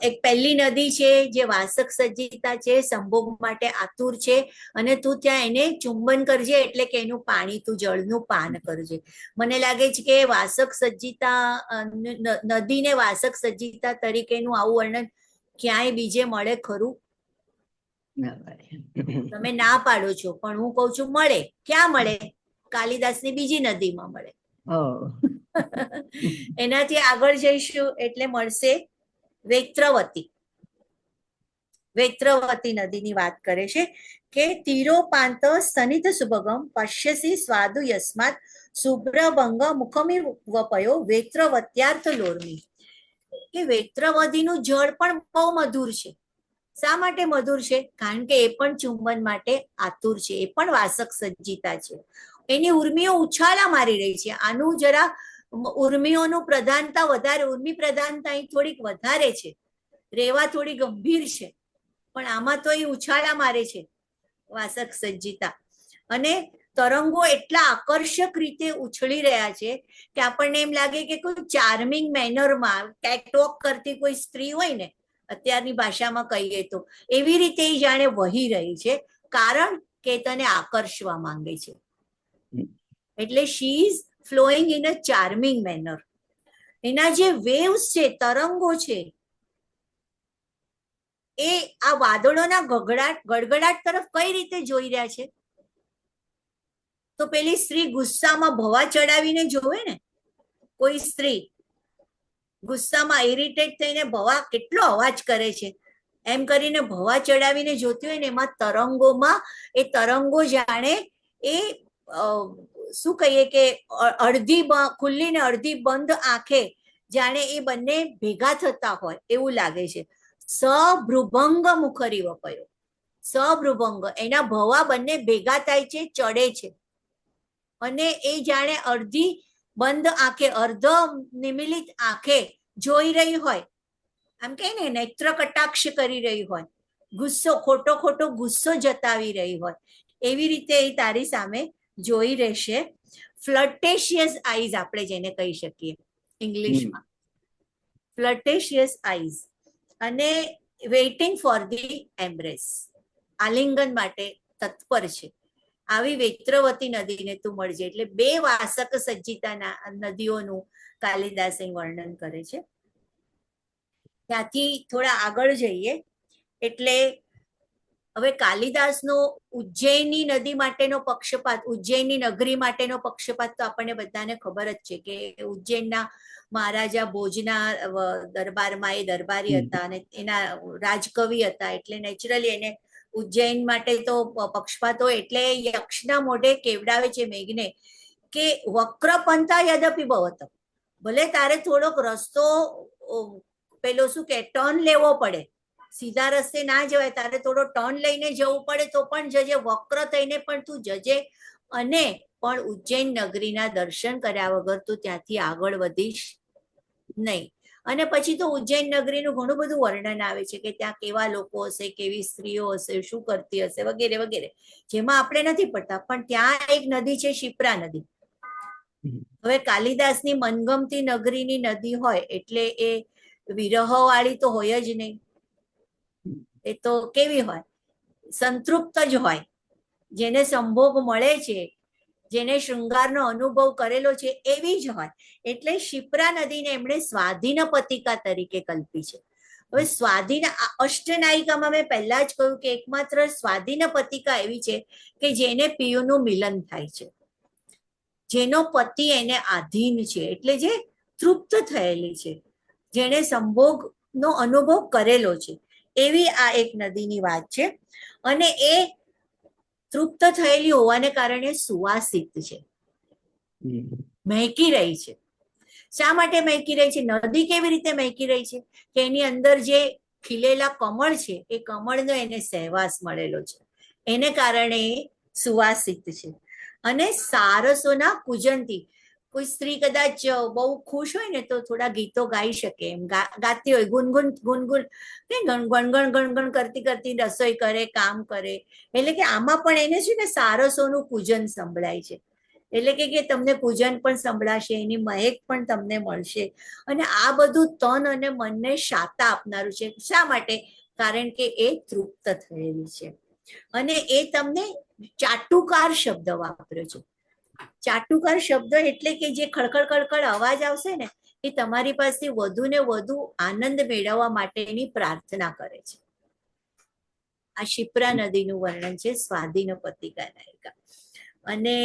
એક પહેલી નદી છે જે વાસક સજ્જિતા છે, સંભોગ માટે આતુર છે, અને તું ત્યાં એને ચુંબન કરજે, એટલે કે એનું પાણી, તું જળનું પાન કરજે. મને લાગે છે કે વાસક સજ્જિતા, નદીને વાસક સજ્જિતા તરીકેનું આવું વર્ણન ક્યાંય બીજે મળે ખરું? તમે ના પાડો છો, પણ હું કઉ છું મળે. ક્યાં મળે? કાલિદાસની બીજી નદીમાં મળે. એનાથી આગળ જઈશું એટલે મળશે વેત્રવતી. વેત્રવતી નદીની વાત કરે છે કે તીરોપાંત સ્તનિત સુભગમ પશ્યસી સ્વાદુ યસ્માત શુભ્રભંગ મુખમી વપયો વેત્રવત્યાર્થ લોર્મી. કે વેત્રવતીનું જળ પણ બહુ મધુર છે. શા માટે મધુર છે? કારણ કે એ પણ ચુંબન માટે આતુર છે, એ પણ વાસક સજ્જિતા છે. એની ઉર્મિઓ ઉછાળા મારી રહી છે. આનું જરા ઉર્મિઓનું પ્રધાનતા વધારે, ઉર્મિ પ્રધાનતા અહીં થોડીક વધારે છે. રેવા થોડી ગંભીર છે, પણ આમાં તો એ ઉછાળા મારે છે, વાસક સજ્જિતા. અને તરંગો એટલા આકર્ષક રીતે ઉછળી રહ્યા છે કે આપણને એમ લાગે કે કોઈ ચાર્મિંગ મેનરમાં કેટવોક કરતી કોઈ સ્ત્રી હોય ને, અત્યારની ભાષામાં કહીએ તો, એવી રીતે એ જાણે વહી રહી છે, કારણ કે તને આકર્ષવા માંગે છે. એટલે she is flowing in a charming manner. એના જે વેવ્સ છે, તરંગો છે, એ આ વાદળોના ગડગડાટ તરફ કઈ રીતે જોઈ રહ્યા છે? તો પેલી સ્ત્રી ગુસ્સામાં ભવા ચડાવીને જોવે ને, કોઈ સ્ત્રી ગુસ્સામાં ઇરિટેટ થઈને ભવા કેટલો અવાજ કરે છે એમ કરીને ભવા ચડાવીને જોતી હોય ને, એમાં તરંગોમાં એ તરંગો જાણે એ શું કહીએ કે અડધી ખુલ્લી ને અડધી બંધ આંખે જાણે એ બંને ભેગા થતા હોય એવું લાગે છે. સભૃભંગ મુખરી વપયો. સભૃભંગ, એના ભવા બંને ભેગા થાય છે, ચડે છે, અને એ જાણે અડધી બંધ આંખે, અર્ધ નિમિલિત આંખે જોઈ રહી હોય, આમ કે ને નેત્ર કટાક્ષ કરી રહી હોય, ગુસ્સો, ખોટો ગુસ્સો જતાવી રહી હોય, એવી રીતે એ તારી સામે જોઈ રહેશે. ફ્લર્ટેશિયસ આઈઝ આપણે જેને કહી શકીએ ઇંગ્લિશમાં, ફ્લર્ટેશિયસ આઈઝ. અને વેઇટિંગ ફોર ધી એમ્બ્રેસ, આલિંગન માટે તત્પર છે. આવી વેત્રવતી નદીને તું મળજે. એટલે બે વાસક સજ્જિતા નદીઓનું કાલિદાસે વર્ણન કરે છે. ત્યાંથી થોડા આગળ જઈએ એટલે હવે કાલિદાસનો ઉજ્જૈનની નદી માટેનો પક્ષપાત, ઉજ્જૈનની નગરી માટેનો પક્ષપાત તો આપણને બધાને ખબર જ છે કે ઉજ્જૈનના મહારાજા ભોજના દરબારમાં એ દરબારી હતા અને એના રાજકવિ હતા, એટલે નેચરલી એને ઉજ્જૈન માટે તો પક્ષપાત હોય. એટલે યક્ષના મોઢે કેવડાવે છે મેઘને કે વક્ર પંથા યદપી ભવત, ભલે તારે થોડોક રસ્તો પેલો શું કે ટર્ન લેવો પડે, સીધા રસ્તે ના જવાય, તારે થોડો ટર્ન લઈને જવું પડે તો પણ જજે, વક્ર થઈને પણ તું જજે, અને પણ ઉજ્જૈન નગરીના દર્શન કર્યા વગર તું ત્યાંથી આગળ વધીશ નહીં. અને પછી તો ઉજ્જૈન નગરીનું ઘણું બધું વર્ણન આવે છે કે ત્યાં કેવા લોકો હશે, કેવી સ્ત્રીઓ હશે, શું કરતી હશે, વગેરે વગેરે, જેમાં આપણે નથી પડતા. પણ ત્યાં એક નદી છે, શિપ્રા નદી. હવે કાલિદાસની મનગમતી નગરીની નદી હોય એટલે એ વિરહ વાળી તો હોય જ નહીં. એ તો કેવી હોય? સંતૃપ્ત જ હોય. જેને સંભોગ મળે છે, જેને શૃંગારનો અનુભવ કરેલો છે, એવી જ હોય. એટલે શિપ્રા નદીને એમણે સ્વાધીન પતિકા તરીકે કલ્પી છે. હવે સ્વાધીન અષ્ટનાયિકામાં મેં પહેલા જ કહ્યું કે એકમાત્ર સ્વાધીન પતિકા એવી છે કે જેને પિયુનું મિલન થાય છે, જેનો પતિ એને આધીન છે, એટલે જે તૃપ્ત થયેલી છે, જેને સંભોગનો અનુભવ કરેલો છે, એવી આ એક નદીની વાત છે. અને એ તૃપ્ત થયેલી હોવાને કારણે સુવાસિત છે, મહેકી રહી છે. શા માટે મહેકી રહી છે? નદી કેવી રીતે મહેકી રહી છે કે એની અંદર જે ખીલેલા કમળ છે એ કમળનો એને સહેવાસ મળેલો છે, એને કારણે સુવાસિત છે. અને સારસોના કુજનથી, કોઈ સ્ત્રી કદાચ બહુ ખુશ હોય ને તો થોડા ગીતો ગાઈ શકે, એમ ગાતી હોય, ગુનગુન ગુનગુન ગણગણ ગણગણ કરતી કરતી રસોઈ કરે, કામ કરે. એટલે કે આમાં પણ એને છે ને સારસોનું પૂજન સંભળાય છે. એટલે કે તમને પૂજન પણ સંભળાશે, એની મહેક પણ તમને મળશે. અને આ બધું તન અને મનને શાતા આપનારું છે. શા માટે? કારણ કે એ તૃપ્ત થયેલી છે. અને એ તમને ચાટુકાર શબ્દ વાપર્યો છે. ચાટુકાર શબ્દ એટલે કે જે ખડખડ ખડખડ અવાજ આવશે ને, એ તમારી પાસે વધુ ને વધુ આનંદ મેળવવા માટેની પ્રાર્થના કરે છે. આ શિપ્રા નદીનું વર્ણન છે, સ્વાધીન પતિકા નાયિકા. અને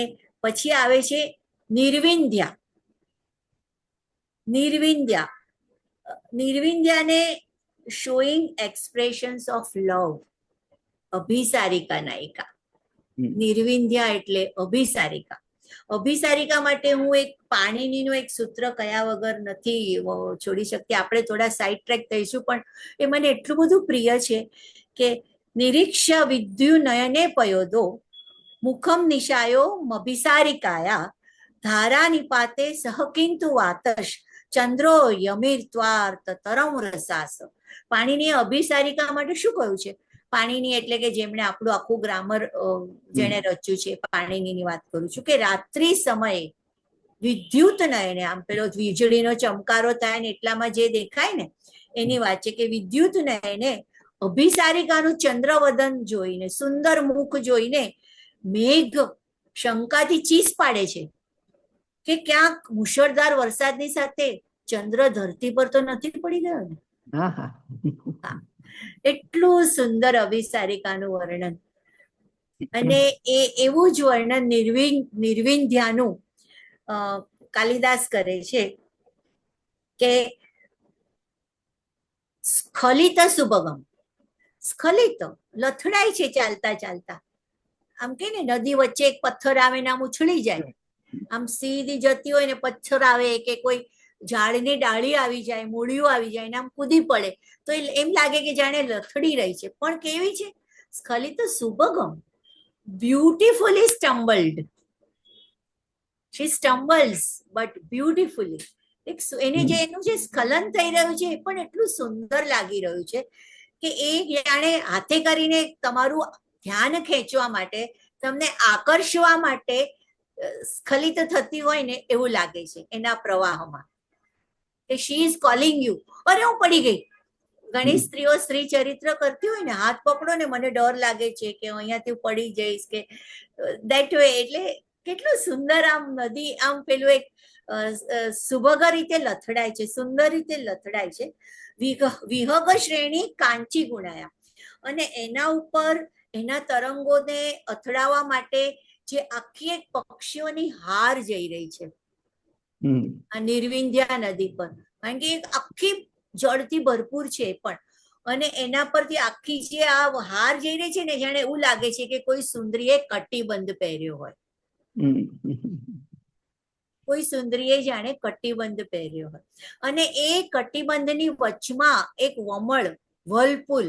પછી આવે છે નિર્વિંધ્યા. નિર્વિંધ્યા, નિર્વિંધ્યાને શોઈંગ એક્સપ્રેશન્સ ઓફ લવ, અભિસારિકા નાયિકા. નિર્વિંધ્યા એટલે અભિસારિકા. અભિસારિકા માટે હું એક પાણીનીનું એક સૂત્ર કયા વગર નથી છોડી શકતી. આપણે થોડા સાઈડ ટ્રેક થઈશું, પણ એ મને એટલું બધું પ્રિય છે કે નિરીક્ષ વિદ્યુ નયને પયોદો મુખમ નિશાયો મભિસારિકાયા ધારા નિપાતે સહકિંતુ વાતશ ચંદ્રો યમીર ત્વાર્ત તરમ રસાસ. પાણીની અભિસારિકા માટે શું કહ્યું છે? પાણીની એટલે કે જેમણે આપણું આખું ગ્રામર જેને રચ્યું છે, પાણીની વાત કરું છું, કે રાત્રિ સમયે વિદ્યુત નયને, આમ પેલો વીજળીનો ચમકારો થાય ને એટલામાં જે દેખાય ને એની વાત છે, કે વિદ્યુત નયને અભિસારિકાનું ચંદ્રવદન જોઈને, સુંદર મુખ જોઈને મેઘ શંકાથી ચીસ પાડે છે કે ક્યાંક મુશળધાર વરસાદની સાથે ચંદ્ર ધરતી પર તો નથી પડી ગયો ને. એટલું સુંદર અભિસારિકાનું વર્ણન. અને એ એવું જ વર્ણન નિર્વિંધ્યાનું કાલિદાસ કરે છે કે સ્ખલિત સુભગમ. સ્ખલિત લથડાય છે ચાલતા ચાલતા. આમ કે ને નદી વચ્ચે એક પથ્થર આવે ને આમ ઉછળી જાય, આમ સીધી જતી હોય ને પથ્થર આવે કે કોઈ ઝાડની ડાળી આવી જાય, મૂળિયું આવી જાય ને આમ કૂદી પડે તો એમ લાગે કે જાણે લથડી રહી છે. પણ કેવી છે? સ્ખલિત સુભગમ, beautifully stumbled. She stumbles but beautifully. એને જે એનું જે સ્ખલન થઈ રહ્યું છે એ પણ એટલું સુંદર લાગી રહ્યું છે કે એ જાણે હાથે કરીને તમારું ધ્યાન ખેંચવા માટે, તમને આકર્ષવા માટે સ્ખલિત થતી હોય ને એવું લાગે છે એના પ્રવાહમાં, કે શી ઇઝ કોલિંગ યુ. અરે હું પડી ગઈ. ઘણી સ્ત્રીઓ સ્ત્રી ચરિત્ર કરતી હોય ને, હાથ પકડો ને મને ડર લાગે છે કે અહીંયાથી પડી જઈશ કે દેટ વે. એટલે કેટલું સુંદર આમ નદી આમ પેલું એક સુભગ રીતે લથડાય છે, સુંદર રીતે લથડાય છે. વિહગ શ્રેણી કાંચી ગુણાયા. અને એના ઉપર એના તરંગોને અથડાવવા માટે જે આખી એક પક્ષીઓની હાર જઈ રહી છે આ નિર્વિંધ્યા નદી પર, કારણ કે એક આખી જળથી ભરપૂર છે પણ, અને એના પરથી આખી જે આ હાર જઈ રહી છે ને, જાણે એવું લાગે છે કે કોઈ સુંદરીએ કટિબંધ પહેર્યો હોય. કોઈ સુંદરીએ જાણે કટિબંધ પહેર્યો હોય, અને એ કટિબંધની વચમાં એક વમળ વર્લપુલ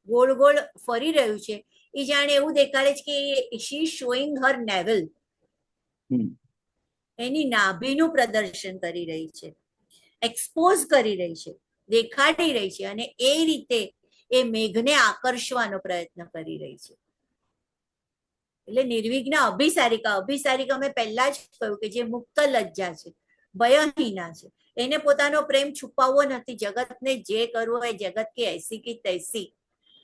ગોળ ગોળ ફરી રહ્યું છે, એ જાણે એવું દેખાડે છે કે શી શોઈંગ હર નેવલ, એની નાભીનું પ્રદર્શન કરી રહી છે, એક્સપોઝ કરી રહી છે, દેખાડી રહી છે, અને એ રીતે એ મેઘને આકર્ષવાનો પ્રયત્ન કરી રહી છે. એટલે નિર્વિઘ્ન અભિસારિકા મેં પહેલા જ કહ્યું કે જે મુક્ત લજ્જા છે, ભયહીના છે, એને પોતાનો પ્રેમ છુપાવવો નથી. જગતને જે કરવું હોય, જગત કે એસી કી તૈસી,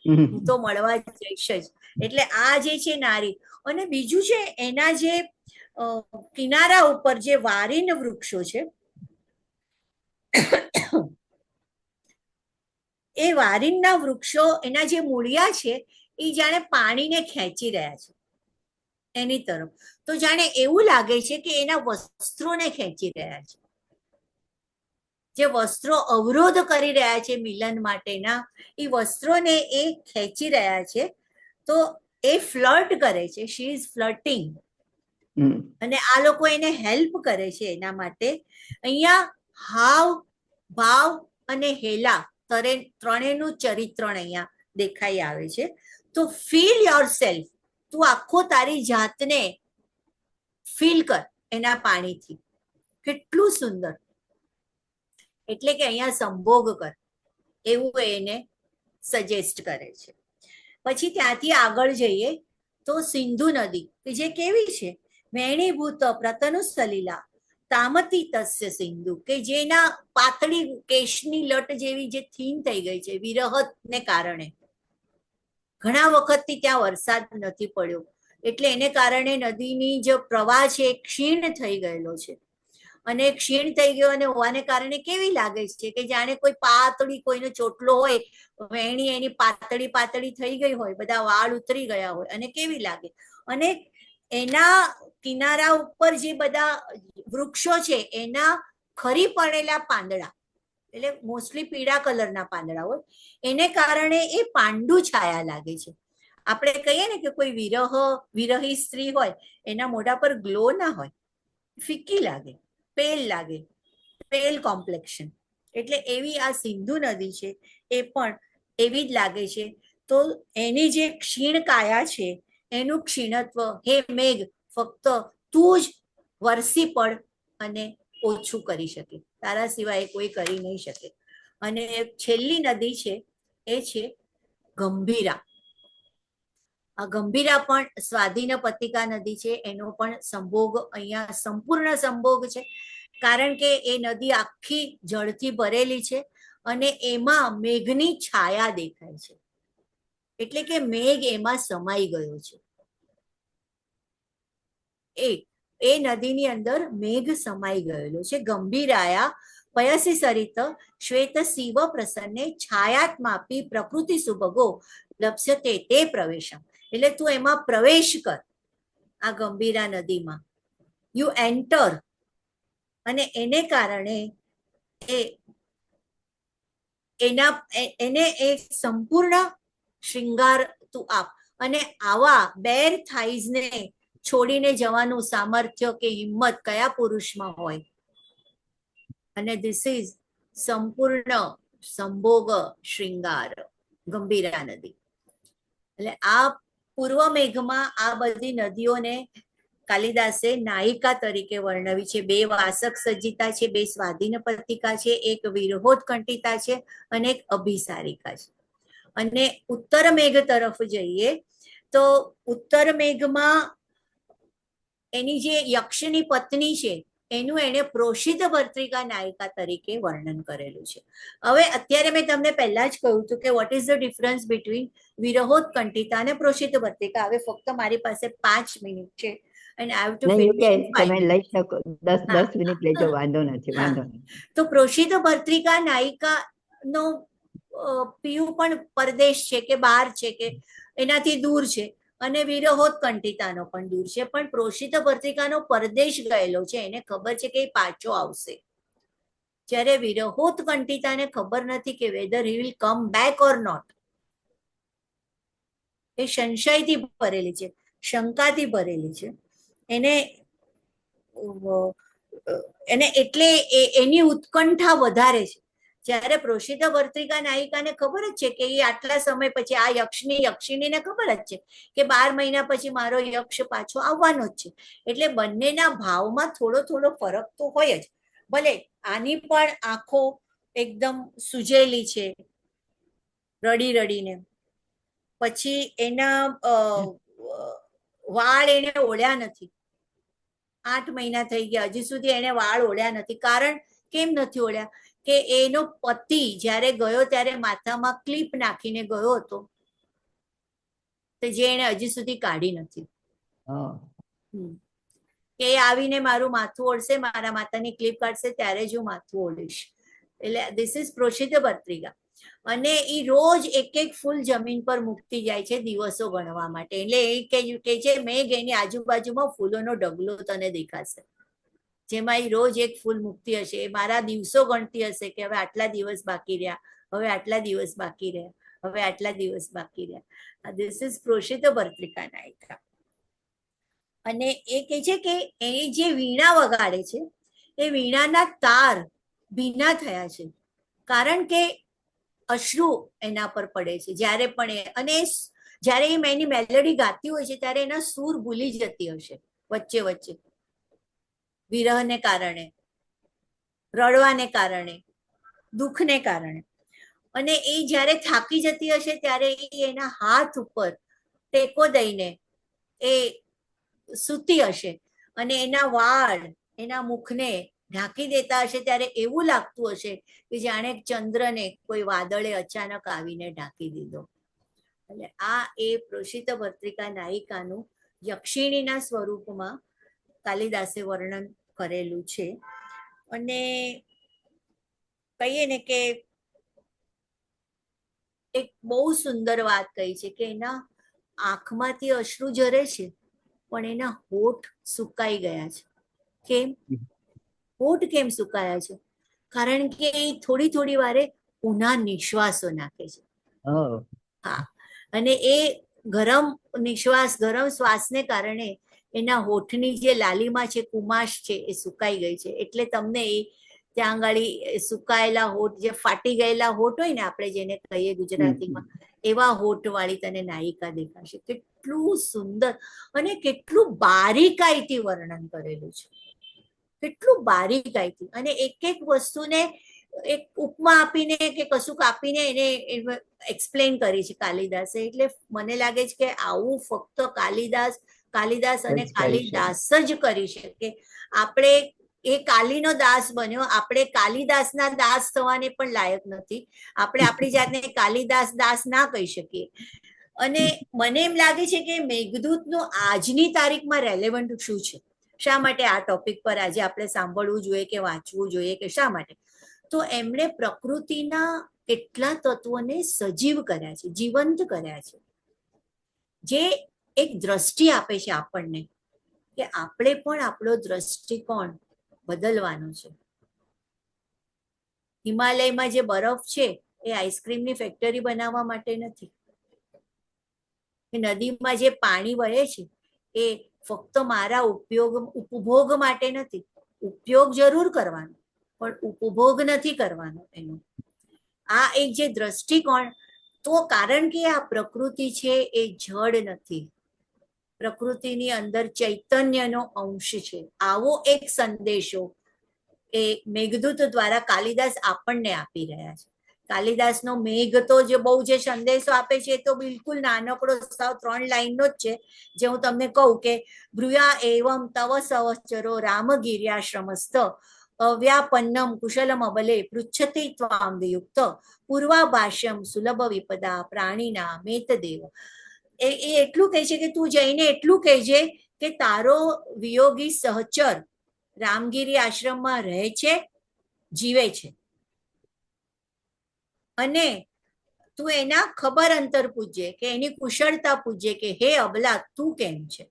હું તો મળવા જઈશ જ. એટલે આ જે છે નારી. અને બીજું છે એના જે કિનારા ઉપર જે વારીન વૃક્ષો છે, એ વારીનના વૃક્ષો, એના જે મૂળિયા છે એ જાણે પાણીને ખેંચી રહ્યા છે એની તરફ. તો જાણે એવું લાગે છે કે એના વસ્ત્રોને ખેંચી રહ્યા છે, જે વસ્ત્રો અવરોધ કરી રહ્યા છે મિલન માટેના, એ વસ્ત્રોને એ ખેંચી રહ્યા છે. તો એ ફ્લર્ટ કરે છે, શી ઇઝ ફ્લર્ટિંગ, અને આ લોકો એને હેલ્પ કરે છે એના માટે. અહીંયા હાવ ભાવ અને હેલા ત્રણેયનું ચરિત્રણ અહીંયા દેખાઈ આવે છે. તો ફીલ યોર સેલ્ફ, તું આખો તારી જાતને ફીલ કર એના પાણીથી. કેટલું સુંદર. એટલે કે અહીંયા સંભોગ કર એવું એને સજેસ્ટ કરે છે. પછી ત્યાંથી આગળ જઈએ તો સિંધુ નદી, કે જે કેવી છે, વેણીભૂત પ્રતનુ સલીલા તામતી તસ્ય સિંધુ, કે જેના પાતળી કેશની લટ જેવી જે થીન થઈ ગઈ છે વિરહતને કારણે. ઘણા વખતથી ત્યાં વરસાદ નથી પડ્યો, એટલે એને કારણે નદીની જે પ્રવાહ છે એ ક્ષીણ થઈ ગયેલો છે. અને ક્ષીણ થઈ ગયો અને હોવાને કારણે કેવી લાગે છે કે જાણે કોઈ પાતળી, કોઈનો ચોટલો હોય, વેણી એની પાતળી પાતળી થઈ ગઈ હોય, બધા વાળ ઉતરી ગયા હોય, અને કેવી લાગે. અને એના કિનારા ઉપર જે બધા વૃક્ષો છે એના ખરી પડેલા પાંદડા, એટલે મોસ્ટલી પીળા કલરના પાંદડા હોય, એને કારણે એ પાંડુ છાયા લાગે છે. આપણે કહીએ ને કે કોઈ વિરહી સ્ત્રી હોય, એના મોઢા પર ગ્લો ના હોય, ફિક્કી લાગે, પેલ લાગે, પેલ કોમ્પ્લેક્શન. એટલે એવી આ સિંધુ નદી છે, એ પણ એવી જ લાગે છે. તો એની જે ક્ષીણ કાયા છે, એનું ક્ષીણત્વ, હે મેઘ ફક્ત તું જ વરસી પડ અને ઓછું કરી શકે, તારા સિવાય કોઈ કરી નહીં શકે. અને છેલ્લી નદી છે એ છે ગંભીરા. આ ગંભીરા પણ સ્વાધીન પતિકા નદી છે, એનો પણ સંભોગ અહીંયા સંપૂર્ણ સંભોગ છે, કારણ કે એ નદી આખી જળથી ભરેલી છે અને એમાં મેઘની છાયા દેખાય છે. એટલે કે મેઘ એમાં સમાઈ ગયો છે. એ નદીની અંદર મેઘ સમાઈ ગયેલો છે. ગંભીરાયા પયસી સરિત શ્વેત શિવ પ્રસન્ને છાયાત્માપી પ્રકૃતિ સુભગો લપ્સ્યતે તે પ્રવેશમ. એટલે તું એમાં પ્રવેશ કર, આ ગંભીરા નદીમાં યુ એન્ટર, અને એને કારણે એને એક સંપૂર્ણ શૃંગાર તું આપ. અને આવા બેર થાઈઝને છોડીને જવાનું સામર્થ્ય કે હિંમત કયા પુરુષમાં હોય? અને ધીસ ઇઝ સંપૂર્ણ સંભોગ શૃંગાર, ગંભીરા નદી. એટલે આ પૂર્વ મેઘમાં આ બધી નદીઓને કાલિદાસે નાયિકા તરીકે વર્ણવી છે. બે વાસક સજ્જિતા છે, બે સ્વાધીન પતિકા છે, એક વિરહોત્કંઠિતા છે અને એક અભિસારિકા છે. અને ઉત્તર મેઘ તરફ જઈએ તો ઉત્તર મેઘમાં એની જે યક્ષની પત્ની છે એનું એને પ્રોષિત ભર્તૃકા નાયિકા તરીકે વર્ણન કરેલું છે. હવે અત્યારે મેં તમને પહેલા જ કહ્યું હતું કે what is the difference between વિરહોત્કંઠિતા અને પ્રોષિત ભર્તૃકા. હવે ફક્ત મારી પાસે 5 મિનિટ છે અને આઈ હેવ ટુ ફિનિશ.
તમે લઈ શકો, 10 મિનિટ લેજો, વાંધો નથી, વાંધો નથી.
તો પ્રોષિત ભર્તૃકા નાયિકા નો પીયું પણ પરદેશ છે કે બહાર છે કે એનાથી દૂર છે, અને વિરહોત્કંઠિતાનો પણ દૂર છે. પણ પ્રોષિત ભર્તૃકાનો પરદેશ ગયેલો છે, એને ખબર છે કે એ પાછો આવશે. જ્યારે વિરહોત્કંઠિતાને ખબર નથી કે whether he will come back or not. એ સંશયથી ભરેલી છે, શંકાથી ભરેલી છે. એને એટલે એની ઉત્કંઠા વધારે છે. જ્યારે પ્રોષિત ભર્તૃકા નાયિકાને ખબર જ છે કે એ આટલા સમય પછી આ યક્ષિણીને ખબર જ છે કે 12 મહિના પછી મારો યક્ષ પાછો આવવાનો જ છે, એટલે બંનેના ભાવમાં થોડો થોડો ફરક તો હોય જ. ભલે આની પણ આંખો એકદમ સુજેલી છે રડી રડીને, પછી એના વાળ એને ઓળ્યા નથી, 8 મહિના થઈ ગયા હજી સુધી એને વાળ ઓળ્યા નથી. કારણ કેમ નથી ઓળ્યા? કે એનો પતિ જ્યારે ગયો ત્યારે માથામાં ક્લિપ નાખીને ગયો હતો, તો જે એને હજી સુધી કાઢી નથી. કે આવીને મારું માથું ઓળશે, મારા માથાની ક્લિપ કાઢશે, ત્યારે જ હું માથું ઓળીશ. એટલે ધીસ ઇઝ પ્રોષિત ભર્તૃકા. અને એ રોજ એક એક ફૂલ જમીન પર મૂકતી જાય છે દિવસો ગણવા માટે. એટલે એ કે છે મેઘ એની આજુબાજુમાં ફૂલોનો ઢગલો તને દેખાશે, જેમાં એ રોજ એક ફૂલ મૂકતી હશે. એ મારા દિવસો ગણતી હશે કે હવે આટલા દિવસ બાકી રહ્યા, હવે આટલા દિવસ બાકી રહ્યા, હવે આટલા દિવસ બાકી રહ્યા. ધીસ ઇઝ પ્રોષિત ભર્તૃકા નાયિકા. અને એ કહે છે કે એ જે વીણા વગાડે છે એ વીણાના તાર ભીના થયા છે, કારણ કે અશ્રુ એના પર પડે છે જ્યારે પણ અને જ્યારે એ એની મેલોડી ગાતી હોય છે ત્યારે એના સૂર ભૂલી જતી હશે વચ્ચે વચ્ચે, વિરહને કારણે, રડવાને કારણે, દુઃખને કારણે. અને એ જ્યારે થાકી જતી હશે ત્યારે એ એના હાથ ઉપર ટેકો દઈને એ સૂતી હશે અને એના વાળ એના મુખને ઢાંકી દેતા હશે, ત્યારે એવું લાગતું હશે કે જાણે ચંદ્રને કોઈ વાદળે અચાનક આવીને ઢાંકી દીધો. એટલે આ એ પ્રોષિત ભર્તૃકા નાયિકાનું યક્ષિણીના સ્વરૂપમાં કાલિદાસે વર્ણન કરેલું છે. અને કહીએ ને કે એક બહુ સુંદર વાત કહી છે કે એના આંખમાંથી અશ્રુ ઝરે છે પણ એના હોઠ સુકાઈ ગયા છે. કેમ? હોઠ કેમ સુકાયા છે? કારણ કે એ થોડી થોડી વારે ઊના નિશ્વાસો નાખે છે. હા, અને એ ગરમ નિશ્વાસ, ગરમ શ્વાસને કારણે એના હોઠની જે લાલીમા છે, કુમાશ છે, એ સુકાઈ ગઈ છે. એટલે તમને એ ત્યાં ગાળી સુકાયેલા હોઠ, જે ફાટી ગયેલા હોઠ હોય ને આપણે જેને કહીએ ગુજરાતીમાં, એવા હોઠ વાળી તને નાયિકા દેખાશે. કેટલું સુંદર અને કેટલું બારીકાઈથી વર્ણન કરેલું છે, કેટલું બારીકાઈથી. અને એક એક વસ્તુને એક ઉપમા આપીને કે કશુંક આપીને એને એક્સપ્લેન કરી છે કાલિદાસે. એટલે મને લાગે છે કે આવું ફક્ત કાલિદાસ અને કાલિદાસ જ કરી શકે. આપણે એ કાલીનો દાસ બન્યો, આપણે કાલિદાસના દાસ થવાને પણ લાયક નથી. આપણે આપણી જાતને કાલિદાસ દાસ ના કહી શકીએ. અને મને એમ લાગે છે કે મેઘદૂતનું આજની તારીખમાં રેલેવન્ટ શું છે, શા માટે આ ટોપિક પર આજે આપણે સાંભળવું જોઈએ કે વાંચવું જોઈએ, કે શા માટે? તો એમણે પ્રકૃતિના કેટલા તત્વોને સજીવ કર્યા છે, જીવંત કર્યા છે, જે એક દ્રષ્ટિ આપે છે આપણને કે આપણે પણ આપણો દ્રષ્ટિકોણ બદલવાનો છે. હિમાલયમાં જે બરફ છે એ આઈસ્ક્રીમની ફેક્ટરી બનાવવા માટે નથી. નદીમાં જે પાણી વહે છે એ ફક્ત મારા ઉપભોગ માટે નથી. ઉપયોગ જરૂર કરવાનો, પણ ઉપભોગ નથી કરવાનો એનો. આ એક જે દ્રષ્ટિકોણ, તો કારણ કે આ પ્રકૃતિ છે એ જડ નથી, પ્રકૃતિની અંદર ચૈતન્યનો અંશ છે. આવો એક સંદેશો એ મેઘદૂત દ્વારા કાલિદાસ આપણને આપી રહ્યા છે. કાલિદાસનો મેઘ તો જે બહુ જે સંદેશો આપે છે તો બિલકુલ નાનકડો સાવ 3 લાઈનનો જ છે. જે હું તમને કહું કે બ્રુયા એવમ તવ સવચરો રામગીર્યાશ્રમસ્થ અવ્યાપન્નમ કુશલમ અબલે પૃચ્છતિ ત્વામ વિયુક્ત પૂર્વાભાષ્યમ સુલભ વિપદા પ્રાણીના મેતદેવ. એ એટલું કહે છે કે તું જઈને એટલું કહેજે કે તારો વિયોગી સહચર રામગીરી આશ્રમમાં રહે છે, જીવે છે, અને તું એના ખબર અંતર પૂછજે, કે એની કુશળતા પૂછજે કે હે અબલા તું કેમ છે.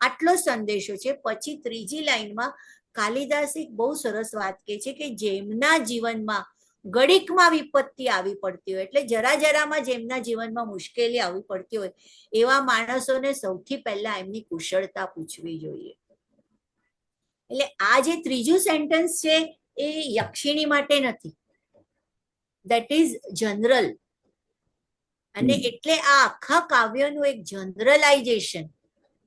આટલો સંદેશો છે. પછી 3જી લાઈનમાં કાલિદાસ એક બહુ સરસ વાત કહે છે કે જેમના જીવનમાં ઘડીકમાં વિપત્તિ આવી પડતી હોય, એટલે જરા જરામાં જેમના જીવનમાં મુશ્કેલી આવી પડતી હોય, એવા માણસોને સૌથી પહેલા એમની કુશળતા પૂછવી જોઈએ. એટલે આ જે 3જું સેન્ટેન્સ છે એ યક્ષિણી માટે નથી, દેટ ઇઝ જનરલ. અને એટલે આ આખા કાવ્યનું એક જનરલાઇઝેશન,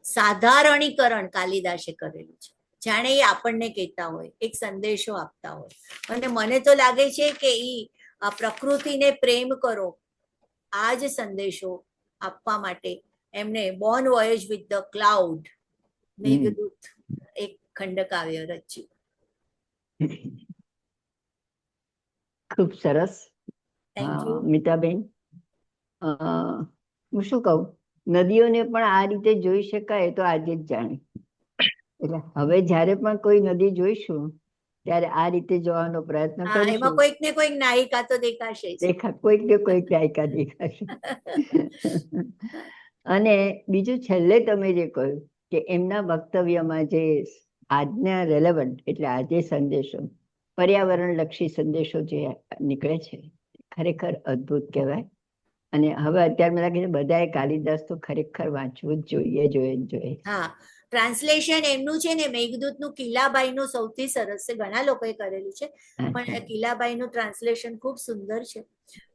સાધારણીકરણ કાલિદાસે કરેલું છે, જાણે એ આપણને કહેતા હોય, એક સંદેશો આપતા હોય. અને મને તો લાગે છે કે આ પ્રકૃતિને પ્રેમ કરો, આ જ સંદેશો આપવા માટે એમને bon voyage with the cloud, Meghdoot એક ખંડકાવ્ય રચ્યું.
ખૂબ સરસ.
Thank you.
મિતાબેન, હું શું કહું, નદીઓને પણ આ રીતે જોઈ શકાય તો આજે જ જાણે. એટલે હવે જ્યારે પણ કોઈ નદી જોઈશું ત્યારે આ રીતે જોવાનો પ્રયત્ન
એમાં
કરીશું.
કોઈક ને કોઈક નાયિકા તો દેખાશે જ.
કોઈક ને કોઈક નાયિકા દેખાશે. અને બીજું છેલ્લે તમે જે કહ્યું કે એમના વક્તવ્યમાં જે આજના રેલેવન્ટ એટલે આજે સંદેશો, પર્યાવરણ લક્ષી સંદેશો જે નીકળે છે, ખરેખર અદ્ભુત કહેવાય. અને હવે અત્યારે મને લાગે છે બધાએ કાલિદાસ તો ખરેખર વાંચવું જ જોઈએ.
હા, ટ્રાન્સલેશન એમનું છે ને, મેઘદૂતનું કિલ્લાબાઈનું સૌથી સરસ છે, ઘણા લોકોએ કરેલું છે, પણ કિલ્લાબાઈનું ટ્રાન્સલેશન ખૂબ સુંદર છે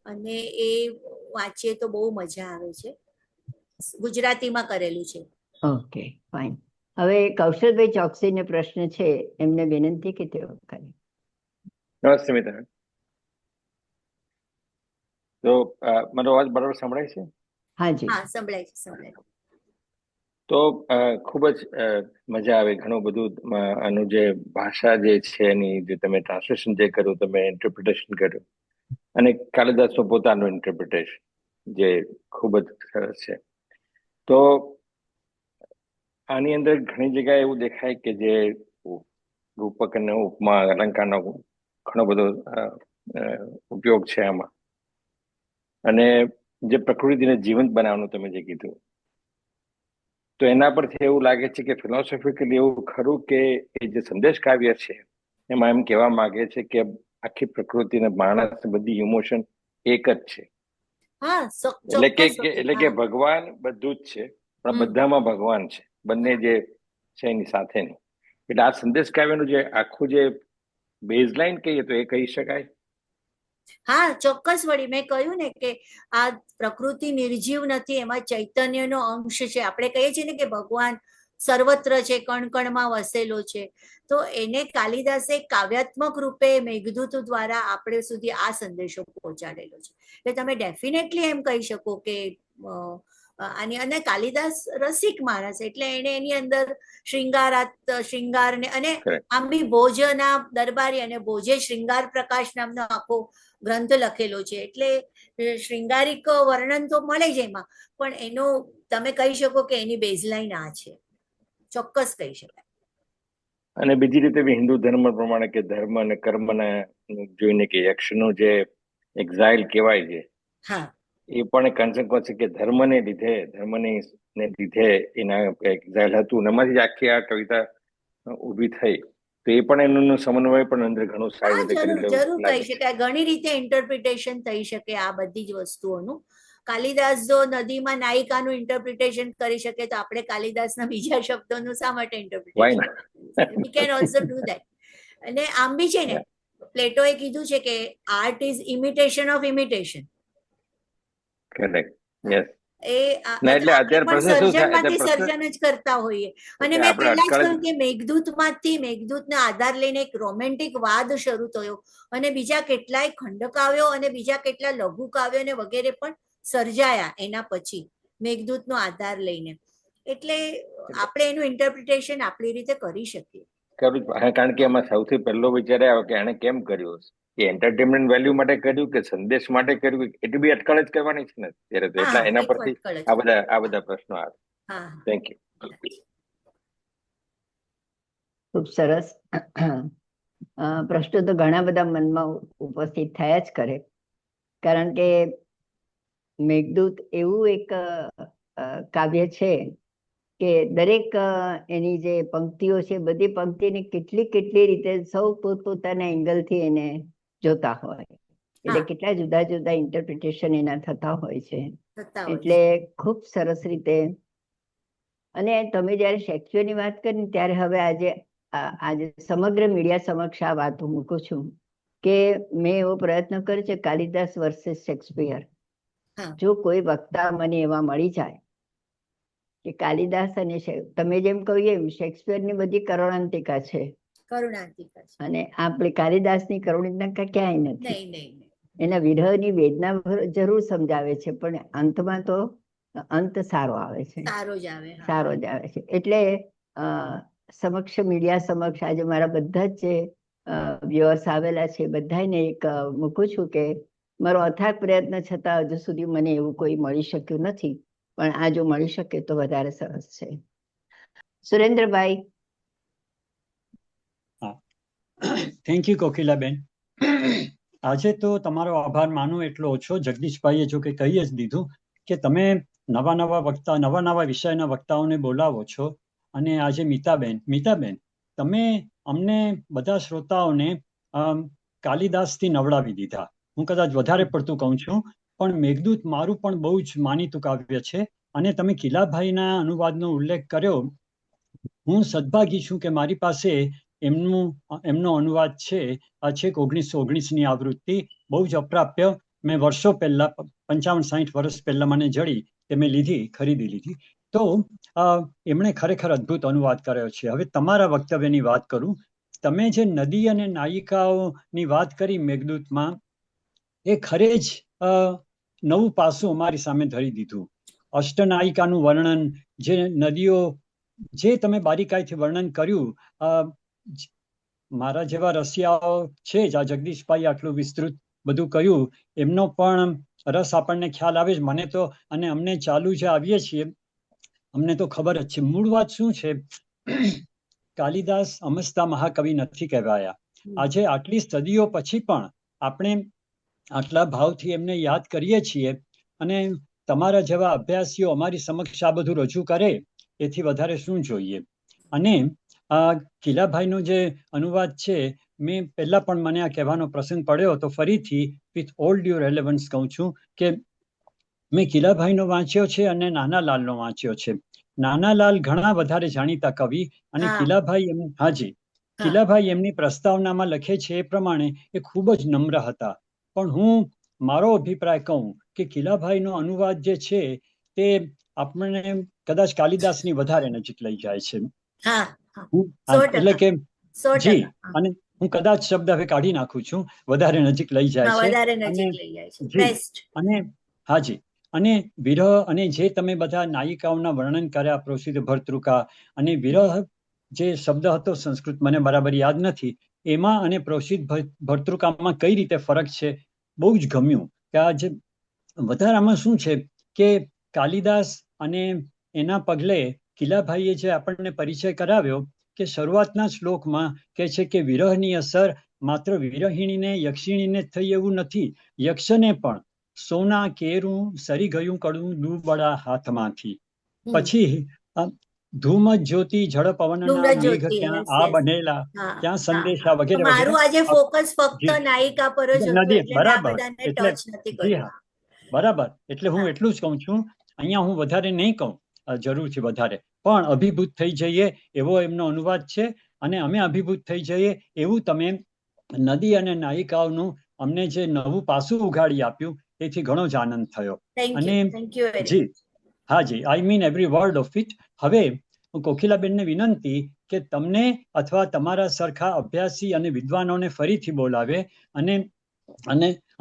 અને એ વાંચીએ તો બહુ મજા આવે છે. ગુજરાતીમાં કરેલું છે.
Okay, fine. હવે કૌશલભાઈ ચોકસીને પ્રશ્ન છે, એમને વિનંતી કે તેઓ કરે.
નમસ્તે મિત્ર. તો મારો અવાજ બરાબર સંભળાય છે?
હાજી,
હા, સંભળાય છે, સંભળાય.
તો ખૂબ જ મજા આવે. ઘણું બધું આનું જે ભાષા જે છે એની જે તમે ટ્રાન્સલેશન જે કર્યું, તમે ઇન્ટરપ્રિટેશન કર્યું, અને કાલિદાસનું પોતાનું ઇન્ટરપ્રિટેશન જે ખૂબ જ સરસ છે. તો આની અંદર ઘણી જગ્યાએ એવું દેખાય કે જે રૂપક અને ઉપમા અલંકારનો ઘણો બધો ઉપયોગ છે આમાં. અને જે પ્રકૃતિને જીવંત બનાવવાનું તમે જે કીધું, તો એના પરથી એવું લાગે છે કે ફિલોસોફિકલી એવું ખરું કે એ જે સંદેશ કાવ્ય છે એમાં એમ કહેવા માંગે છે કે આખી પ્રકૃતિ ને માણસ બધી ઇમોશન એક જ છે. એટલે કે ભગવાન બધું જ છે, પણ બધામાં ભગવાન છે, બંને જે છે એની સાથેની. એટલે આ સંદેશ કાવ્યનું જે આખું જે બેઝલાઇન કહીએ તો એ કહી શકાય.
હા, ચોક્કસ. વળી મેં કહ્યું ને કે આ પ્રકૃતિ નિર્જીવ નથી, એમાં ચૈતન્યનો અંશ છે. આપણે કહીએ છીએ ને કે ભગવાન સર્વત્ર છે, કણ કણમાં વસેલો છે. તો એને કાલિદાસે કાવ્યાત્મક રૂપે મેઘદૂત દ્વારા આપણે સુધી આ સંદેશો પહોંચાડેલો છે. એટલે તમે ડેફિનેટલી એમ કહી શકો કે આની, અને કાલિદાસ રસિક માણસ એટલે એને એની અંદર શૃંગાર ને, અને આમ બી ભોજના દરબારી અને ભોજે શૃંગાર પ્રકાશ નામનો આખો ગ્રંથ લખેલો છે. એટલે શૃંગારિક વર્ણન તો મળે જ એમાં, પણ એનો તમે કહી શકો કે એની બેઝલાઈન આ છે, ચોક્કસ કહી શકાય.
અને બીજી રીતે બી હિન્દુ ધર્મ પ્રમાણે કે ધર્મ અને કર્મને જોઈને કે યક્ષનું જે એક્ઝાઇલ કહેવાય છે, એ પણ કન્સેક્વન્સ છે કે ધર્મને લીધે એના એક્ઝાઇલ હતું, એમાંથી આખી આ કવિતા ઊભી થઈ. તો એ પણ એનું સમન્વય પણ અંદર ઘણું સારી રીતે કરી
જરૂર કહી શકાય. ઘણી રીતે ઇન્ટરપ્રિટેશન થઈ શકે આ બધી જ વસ્તુઓનું. કાલિદાસ જો નદીમાં નાયિકાનું ઇન્ટરપ્રિટેશન કરી શકે, તો આપણે કાલિદાસના બીજા શબ્દોનું શા માટે interpretation? We can also do that. અને આમ બી છે ને, પ્લેટોએ કીધું છે કે art is imitation of imitation.
Correct, yes.
સર્જન જ કરતા હોઈએ. અને મેં પહેલા જ કહ્યું કે મેઘદૂતને આધાર લઈને એક રોમેન્ટિક વાદ શરૂ થયો, અને બીજા કેટલાય ખંડકાવ્યો અને બીજા કેટલા લઘુ કાવ્યો ને વગેરે પણ સર્જાયા એના પછી મેઘદૂતનો આધાર લઈને. એટલે આપણે એનું ઇન્ટરપ્રિટેશન આપણી રીતે કરી શકીએ.
કારણ કે એમાં સૌથી પહેલો વિચાર આવ્યો કે એને કેમ કર્યું, કે એન્ટરટેનમેન્ટ વેલ્યુ માટે કર્યું કે સંદેશ માટે કર્યું, એટલી બી અટકળ જ કરવાની છે ને ત્યારે. તો એટલા એના પરથી આ બધા પ્રશ્નો આવે. Thank you.
ખૂબ સરસ. પ્રશ્નો તો ઘણા બધા મનમાં ઉપસ્થિત થયા જ કરે, કારણ કે મેઘદૂત એવું એક કાવ્ય છે કે દરેક એની જે પંક્તિઓ છે, બધી પંક્તિને કેટલી રીતે સૌ પોતપોતાના એંગલથી એને જોતા હોય, એટલે કેટલા જુદા જુદા ઇન્ટરપ્રિટેશન એના થતા હોય છે. એટલે ખૂબ સરસ રીતે. અને તમે જયારે શેક્સપિયરની વાત કરી ત્યારે હવે આજે સમગ્ર મીડિયા સમક્ષ આ વાતો મૂકું છું કે મેં એવો પ્રયત્ન કર્યો છે કાલિદાસ વર્સેસ શેક્સપિયર.
હા.
જો કોઈ વક્તા મને એવા મળી જાય કે કાલિદાસ અને તમે જેમ કહ્યું એમ શેક્સપિયરની બધી કરુણાંતિકા છે
કરુણાંતિકા છે.
અને આપણી કાલિદાસની કરુણાંતિકા ક્યાંય નથી.
નહીં નહીં નહીં.
એના વિરહની વેદના જરૂર સમજાવે છે, પણ અંતમાં તો અંત સારો આવે છે,
સારો જ આવે. હા.
સારો જ આવે છે. એટલે મીડિયા સમક્ષ આજે મારા બધા જ જે વ્યુઅર્સ આવેલા છે બધાને એક મૂકું છું કે મારો અથાગ પ્રયત્ન છતાં હજુ સુધી મને એવું કોઈ મળી શક્યું નથી, પણ આ જો મળી શકે તો વધારે સરસ છે. સુરેન્દ્રભાઈ.
Thank you Kokilaben. આજે તો તમારો આભાર માનું એટલો ઓછો. જગદીશભાઈએ જો કે કહી જ દીધું કે તમે નવા વિષયના વક્તાઓને બોલાવો છો. અને આજે મીતાબેન તમે અમને બધા શ્રોતાઓને કાલિદાસથી નવડાવી દીધા. હું કદાચ વધારે પડતું કહું છું, પણ મેઘદૂત મારું પણ બહુ જ માનીતું કાવ્ય છે. અને તમે કિલાભાઈના અનુવાદનો ઉલ્લેખ કર્યો. હું સદભાગી છું કે મારી પાસે એમનો અનુવાદ છે. આ છેક 1919ની આવૃત્તિ, બહુ જ અપ્રાપ્ય. મેં વર્ષો પહેલા 55-60 વર્ષ પહેલા મને જડી તે મેં ખરીદી લીધી. તો એમણે ખરેખર અદ્ભુત અનુવાદ કર્યો છે. હવે તમારા વક્તવ્યની વાત કરું. તમે જે નદી અને નાયિકાઓની વાત કરી મેઘદૂતમાં, એ ખરે જ નવું પાસું અમારી સામે ધરી દીધું. અષ્ટનાયિકાનું વર્ણન, જે નદીઓ, જે તમે બારીકાઈથી વર્ણન કર્યું. મારા જેવા રસિયાઓ છે જ, આ જગદીશભાઈ આટલું વિસ્તૃત બધું કહ્યું, એમનો પણ રસ આપણને ખ્યાલ આવે જ. મને તો, અને અમને ચાલુ જે આવીએ છીએ અમને તો ખબર જ છે. મૂળ વાત શું છે, કાલિદાસ અમસ્તા મહાકવિ નથી કહેવાયા. આજે આટલી સદીઓ પછી પણ આપણે આટલા ભાવથી એમને યાદ કરીએ છીએ. અને તમારા જેવા અભ્યાસીઓ અમારી સમક્ષ આ બધું રજૂ કરે, એથી વધારે શું જોઈએ. અને કિલાભાઈનો જે અનુવાદ છે, મેં પહેલા પણ મને આ કહેવાનો પ્રસંગ પડ્યો, તો ફરીથી વિથ ઓલ ડ્યુ રેલેવન્સ કહું છું કે મેં કિલાભાઈનો વાંચ્યો છે અને નાનાલાલનો વાંચ્યો છે. નાનાલાલ ઘણા વધારે જાણીતા કવિ, અને કિલાભાઈ એમની પ્રસ્તાવનામાં લખે છે એ પ્રમાણે એ ખૂબ જ નમ્ર હતા. પણ હું મારો અભિપ્રાય કહું કે કિલાભાઈનો અનુવાદ જે છે તે આપણને કદાચ કાલિદાસની વધારે નજીક લઈ જાય છે. એટલે કે જી, અને હું કદાચ શબ્દ હવે કાઢી નાખું છું, વધારે નજીક લઈ જાય છે. અને હાજી, અને વિરહ, અને જે તમે બધા નાયિકાઓના વર્ણન કર્યા, પ્રોસિદ્ધ ભર્તૃકા અને વિરહ જે શબ્દ હતો સંસ્કૃત મને બરાબર યાદ નથી, એમાં અને પ્રોસિદ્ધ ભર્તૃકામાં કઈ રીતે ફરક છે, બહુ જ ગમ્યું. કે આ જે વધારામાં શું છે કે કાલિદાસ અને એના પગલે કિલાભાઈએ જે આપણને પરિચય કરાવ્યો, કે શરૂઆતના શ્લોકમાં કહે છે કે વિરહની અસર માત્ર વિરહિણીને યક્ષિણીને થઈ એવું નથી, યક્ષને પણ સોના કેરું સરી ગયું કડું દુબળા હાથમાંથી. પછી ધૂમ જ્યોતિ જળ પવનના મેઘ ત્યાં આ બનેલા, ત્યાં સંદેશા વગેરે
મારું આજે ફોકસ ફક્ત નાયિકા પર જ હતું, એટલે
બરાબર.
એટલે ટચ નથી કર્યું.
બરાબર, એટલે હું એટલું જ કહું છું. અહીંયા હું વધારે નહીં કહું, જરૂરથી વધારે, પણ અભિભૂત થઈ જઈએ એવો એમનો અનુવાદ છે. અને અમે અભિભૂત થઈ જઈએ એવું તમે નદી અને નાયિકાઓનું અમને જે નવું પાસું ઉઘાડી આપ્યું, એથી ઘણો જ આનંદ થયો. અને જી, હાજી, I mean every word of it. હવે કોકિલાબેનને વિનંતી કે તમને અથવા તમારા સરખા અભ્યાસી અને વિદ્વાનોને ફરીથી બોલાવે અને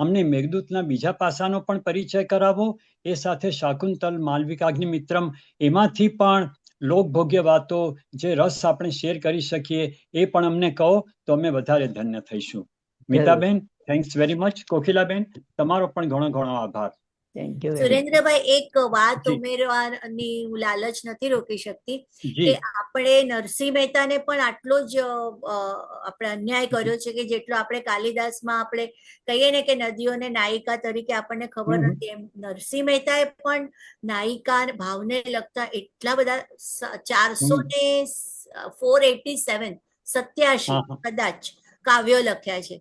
અમને મેઘદૂતના બીજા પાસાનો પણ પરિચય કરાવો. એ સાથે શાકુંતલ, માલવિકાગ્નિમિત્રમ, એમાંથી પણ લોકભોગ્ય વાતો, જે રસ આપણે શેર કરી શકીએ, એ પણ અમને કહો, તો અમે વધારે ધન્ય થઈશું. મીતાબેન, થેન્ક્સ વેરી મચ. કોકિલાબેન, તમારો પણ ઘણો ઘણો આભાર.
સુરેન્દ્રભાઈ, એક વાત ઉમેરવાની હું લાલચ નથી રોકી શકતી કે આપણે નરસિંહ મહેતાને પણ આટલો જ આપણે અન્યાય કર્યો છે કે જેટલો આપણે કાલિદાસમાં આપણે કહીએ ને કે નદીઓને નાયિકા તરીકે આપણને ખબર નથી, એમ નરસિંહ મહેતાએ પણ નાયિકા ભાવને લગતા એટલા બધા 487 કદાચ કાવ્યો લખ્યા છે.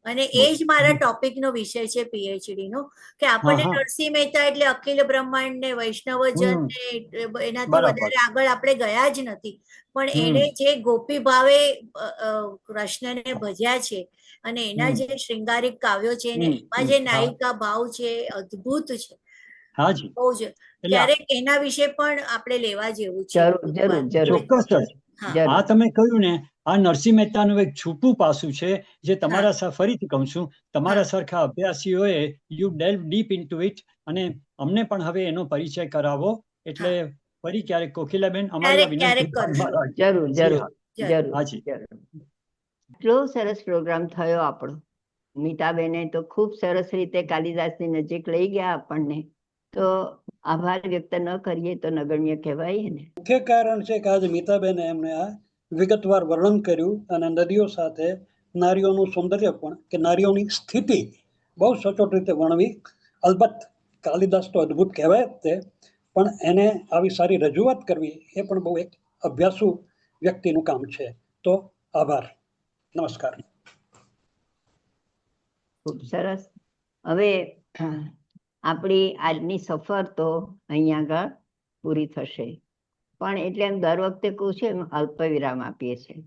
અને એ જ મારા ટોપિકનો વિષય છે PhD નો, કે આપણને
હા, હા.
નરસિંહ મહેતા એટલે અખિલ બ્રહ્માંડ ને વૈષ્ણવજન ને એનાથી
બરાબર.
વધારે આગળ આપણે ગયા જ નથી. પણ
હમ.
એને જે ગોપી ભાવે કૃષ્ણને ભજ્યા છે અને એના
હમ.
જે શૃંગારિક કાવ્યો છે ને
હમ.
એમાં જે
હા,
નાયિકા ભાવ છે અદ્ભુત છે,
હાજી.
બહુ જ.
એટલે
ક્યારેક એના વિશે પણ આપણે લેવા જેવું છે.
જરૂર જરૂર જરૂર
ચોક્કસ જ.
હા.
જરૂર.
આ તમે કહ્યું ને, આ નરસિંહ મહેતાનું એક છૂપું પાસું છે જે તમારા ફરીથી કહું છું, તમારા સરખા અભ્યાસીઓએ યુ ડેલ્વ ડીપ ઇન્ટુ ઇટ, અને અમને પણ હવે એનો પરિચય કરાવો. એટલે ફરી ક્યારેક કોકિલાબેન અમારી આ
ક્યારેક
વિનંતી
કરશું.
ધ્યાનમાં
જરૂર
રાખજો.
જરૂર
જરૂર.
જરૂર
હાજી.
જરૂર. એટલો સરસ પ્રોગ્રામ થયો આપણો. મીતાબેને તો ખૂબ સરસ રીતે કાલિદાસની નજીક લઈ ગયા આપણને. તો આભાર વ્યક્ત ન કરીએ તો નગણ્ય કહેવાય ને.
મુખ્ય કારણ છે કે આજે મીતાબેને એમને આ વિગતવાર વર્ણન કર્યું અને નદીઓ સાથે નારીઓનું સૌંદર્ય પણ, કે નારીઓની સ્થિતિ બહુ સચોટ રીતે વર્ણવી. અલબત્ત કાલિદાસ તો અદ્ભુત કહેવાય જ તે, પણ એને આવી સારી રજૂઆત કરવી એ પણ બહુ એક અભ્યાસુ વ્યક્તિનું કામ છે. તો આભાર, નમસ્કાર.
ખૂબ સરસ. હવે આપણી આજની સફર તો અહીંયા આગળ પૂરી થશે, પણ એટલે એમ દર વખતે કહું છું એમ અલ્પ વિરામ આપીએ છીએ.